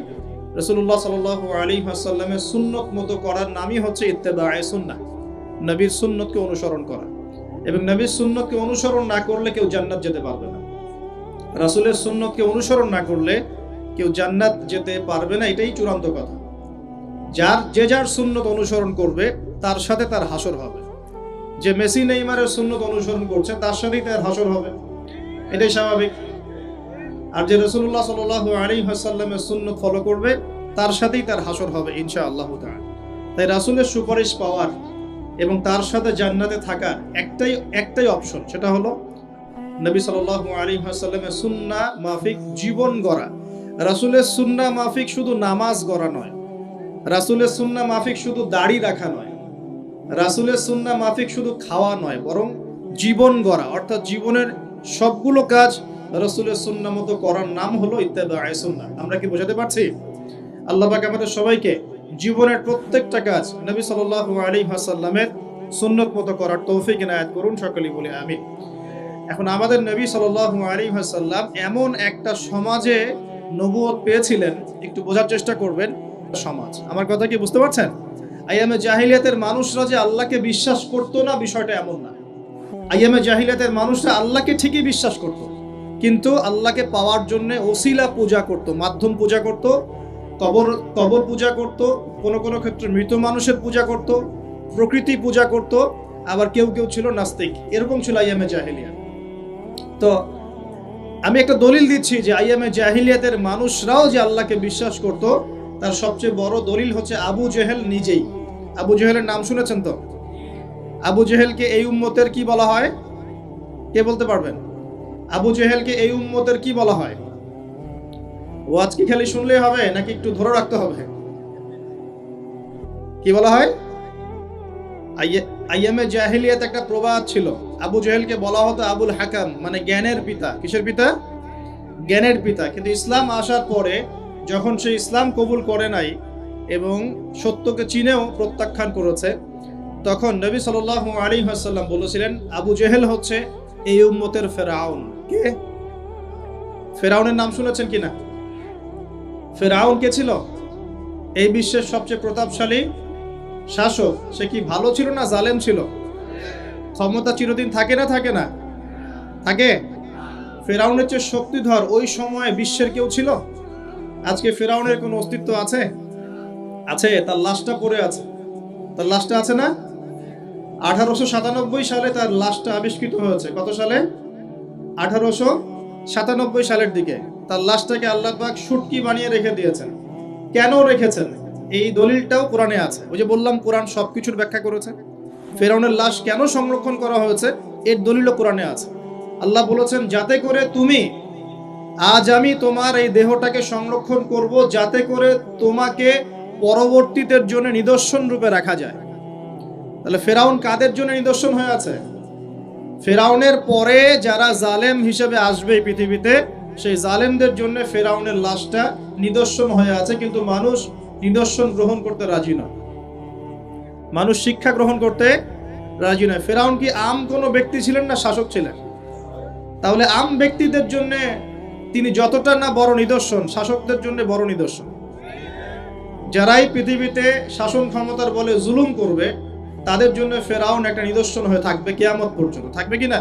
রাসূলুল্লাহ সাল্লাল্লাহু আলাইহি ওয়াসাল্লামের সুন্নত মতো করার নামই হচ্ছে ইত্তেবায়ে সুন্নাহ, নবীর সুন্নতকে অনুসরণ করা। এবং নবীর সুন্নতকে অনুসরণ না করলে কেউ জান্নাত যেতে পারবে না। রাসূলের সুন্নতকে অনুসরণ না করলে কেউ জান্নাত যেতে পারবে না, এটাই চূড়ান্ত কথা। যার সুন্নত অনুসরণ করবে তার সাথে তার হাসর হবে। যে মেসি নেইমারের সুন্নত অনুসরণ করছে তার সাথেই তার হাসর হবে, এটাই স্বাভাবিক। আর যে রাসূলুল্লাহ সাল্লাল্লাহু আলাইহি ওয়াসাল্লামের সুন্নত ফলো করবে তার সাথেই তার হাসর হবে ইনশাআল্লাহ তাআলা। তাই রাসূলের সুপারিশ পাওয়ার এবং তার সাথে জান্নাতে থাকার একটাই অপশন, সেটা হলো নবী সাল্লাল্লাহু আলাইহি ওয়াসাল্লামের সুন্নাহ মাফিক জীবন গড়া। রাসূলের সুন্নাহ মাফিক শুধু নামাজ গড়া নয়, রাসূলের সুন্নাহ মাফিক শুধু দাড়ি রাখা নয়, রাসূলের সুন্নাহ মাফিক শুধু খাওয়া নয়, বরং জীবন গড়া, অর্থাৎ জীবনের সবগুলো কাজ রাসূলের সুন্নাহ মতো করার নাম হলো ইত্তেবায়ে সুন্নাহ। আমরা কি বোঝাতে পারছি? আল্লাহ পাক আমাদের সবাইকে জীবনের প্রত্যেকটা কাজ নবী সাল্লাল্লাহু আলাইহি ওয়াসাল্লামের সুন্নত মতো করার তৌফিক ইনায়াত করুন, সকলেই বলি আমিন। এখন আমাদের নবী সাল্লাল্লাহু আলাইহি ওয়াসাল্লাম এমন একটা সমাজে নবুয়ত পেয়েছিলেন, একটু বোঝার চেষ্টা করবেন। সমাজ, আমার কথা কি বুঝতে পারছেন? আইয়ামে জাহিলিয়াতের মানুষরা যে আল্লাহকে বিশ্বাস করতো না, বিষয়টা এমন না। আইয়ামে জাহিলিয়াতের মানুষরা আল্লাহকে ঠিকই বিশ্বাস করত, কিন্তু আল্লাহকে পাওয়ার জন্য ওসিলা পূজা করত, মাধ্যম পূজা করত, কবর পূজা করত, কোনো কোনো ক্ষেত্রে মৃত মানুষের পূজা করত, প্রকৃতি পূজা করত, আবার কেউ কেউ ছিল নাস্তিক। এরকম ছিল আইয়ামে জাহিলিয়া। তো আমি একটা দলিল দিচ্ছি যে আইয়ামে জাহিলিয়াতের মানুষরাও যে আল্লাহকে বিশ্বাস করত, তার সবচেয়ে বড় দলিল হচ্ছে আবু জেহেল নিজেই। আবু জেহেলের নাম শুনেছেন তো? আবু জেহেলকে এই উম্মতের কি বলা হয়? কে বলতে পারবেন? আবু জেহেলকে এই উম্মতের কি বলা হয়? ওয়াজ কি খালি শুনলেই হবে নাকি একটু ধরে রাখতে হবে? কি বলা হয়? আইয়ামে জাহিলিয়াত একটা প্রবাদ ছিল, আবু জেহেলকে বলা হতো আবুল হাকাম, মানে জ্ঞানের পিতা। কিসের পিতা? জ্ঞানের পিতা। কিন্তু ইসলাম আসার পরে যখন সে ইসলাম কবুল করে নাই এবং সত্যকে চিনেও প্রত্যাখ্যান করেছে, তখন নবী সাল্লাল্লাহু আলাইহি ওয়াসাল্লাম বলেছিলেন আবু জেহেল হচ্ছে এই উম্মতের ফেরাউন। কে? ফেরাউনের নাম শুনেছেন কিনা? ফেরাউন কে ছিল? এই বিশ্বের সবচেয়ে প্রতাপশালী শাসক। সে কি ভালো ছিল না জালেম ছিল? ক্ষমতা চিরদিন থাকে না? থাকে না? থাকে। ফেরাউনের চেয়ে শক্তিধর ওই সময়ে বিশ্বের কেউ ছিল? আজকে ফেরাউনের কোনো অস্তিত্ব আছে? আছে। তার লাশটা পড়ে আছে। তার লাশটা আছে না? 1897 সালে তার লাশটা আবিষ্কৃত হয়েছে। কত সালে? 1897 সালের দিকে তার লাশটাকে আল্লাহ পাক শুটকি বানিয়ে রেখে দিয়েছেন। কেন রেখেছেন এই দলিলটাও কোরআনে আছে। ওই যে বললাম কোরআন সবকিছুর ব্যাখ্যা করেছে। ফেরাউনের লাশ কেন সংরক্ষণ করা হয়েছে এর দলিলও কোরআনে আছে। আল্লাহ বলেছেন যাতে করে তুমি, আজ আমি তোমার এই দেহটাকে সংরক্ষণ করব, যাতে করে তোমাকে পরবর্তীদের জন্য নিদর্শন রূপে রাখা যায়। তাহলে ফেরাউন কাদের জন্য নিদর্শন হয়ে আছে? ফেরাউনের পরে যারা জালেম হিসেবে আসবে এই পৃথিবীতে, সেই জালেমদের জন্য ফেরাউনের লাশটা নিদর্শন হয়ে আছে। কিন্তু মানুষ নিদর্শন গ্রহণ করতে রাজি নয়, মানুষ শিক্ষা গ্রহণ করতে রাজি নয়। ফেরাউন কি আম কোনো ব্যক্তি ছিলেন না শাসক ছিলেন? তাহলে আম ব্যক্তিদের জন্য তিনি যতটা না বড় নিদর্শন, শাসকদের জন্য বড় নিদর্শন। যারাই পৃথিবীতে শাসন ক্ষমতার বলে জুলুম করবে তাদের জন্য ফেরাউন একটা নিদর্শন হয়ে থাকবে কিয়ামত পর্যন্ত। থাকবে কিনা?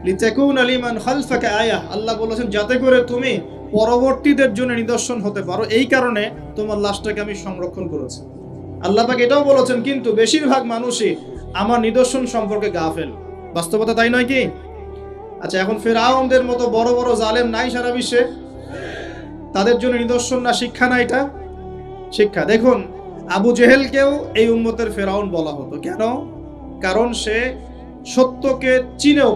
লিতাকুনা লিমান খালফাকা আয়া, আল্লাহ বলেছেন যাতে করে তুমি পরবর্তীদের জন্য নিদর্শন হতে পারো, এই কারণে তোমার লাশটাকে আমি সংরক্ষণ করেছি। আল্লাহ পাক এটাও বলেছেন কিন্তু বেশিরভাগ মানুষই আমার নিদর্শন সম্পর্কে গাফেল। বাস্তবতা তাই নয় কি? আচ্ছা, এখন ফেরাউনদের মতো বড় বড় জালেম নাই সারা বিশ্বে? তাদের জন্য নিদর্শন না শিক্ষা না? এটা শিক্ষা। দেখুন আবু জেহেলকেও এই উম্মতের ফেরাউন বলা হতো। কেন? কারণ সে সত্যকে চিনেও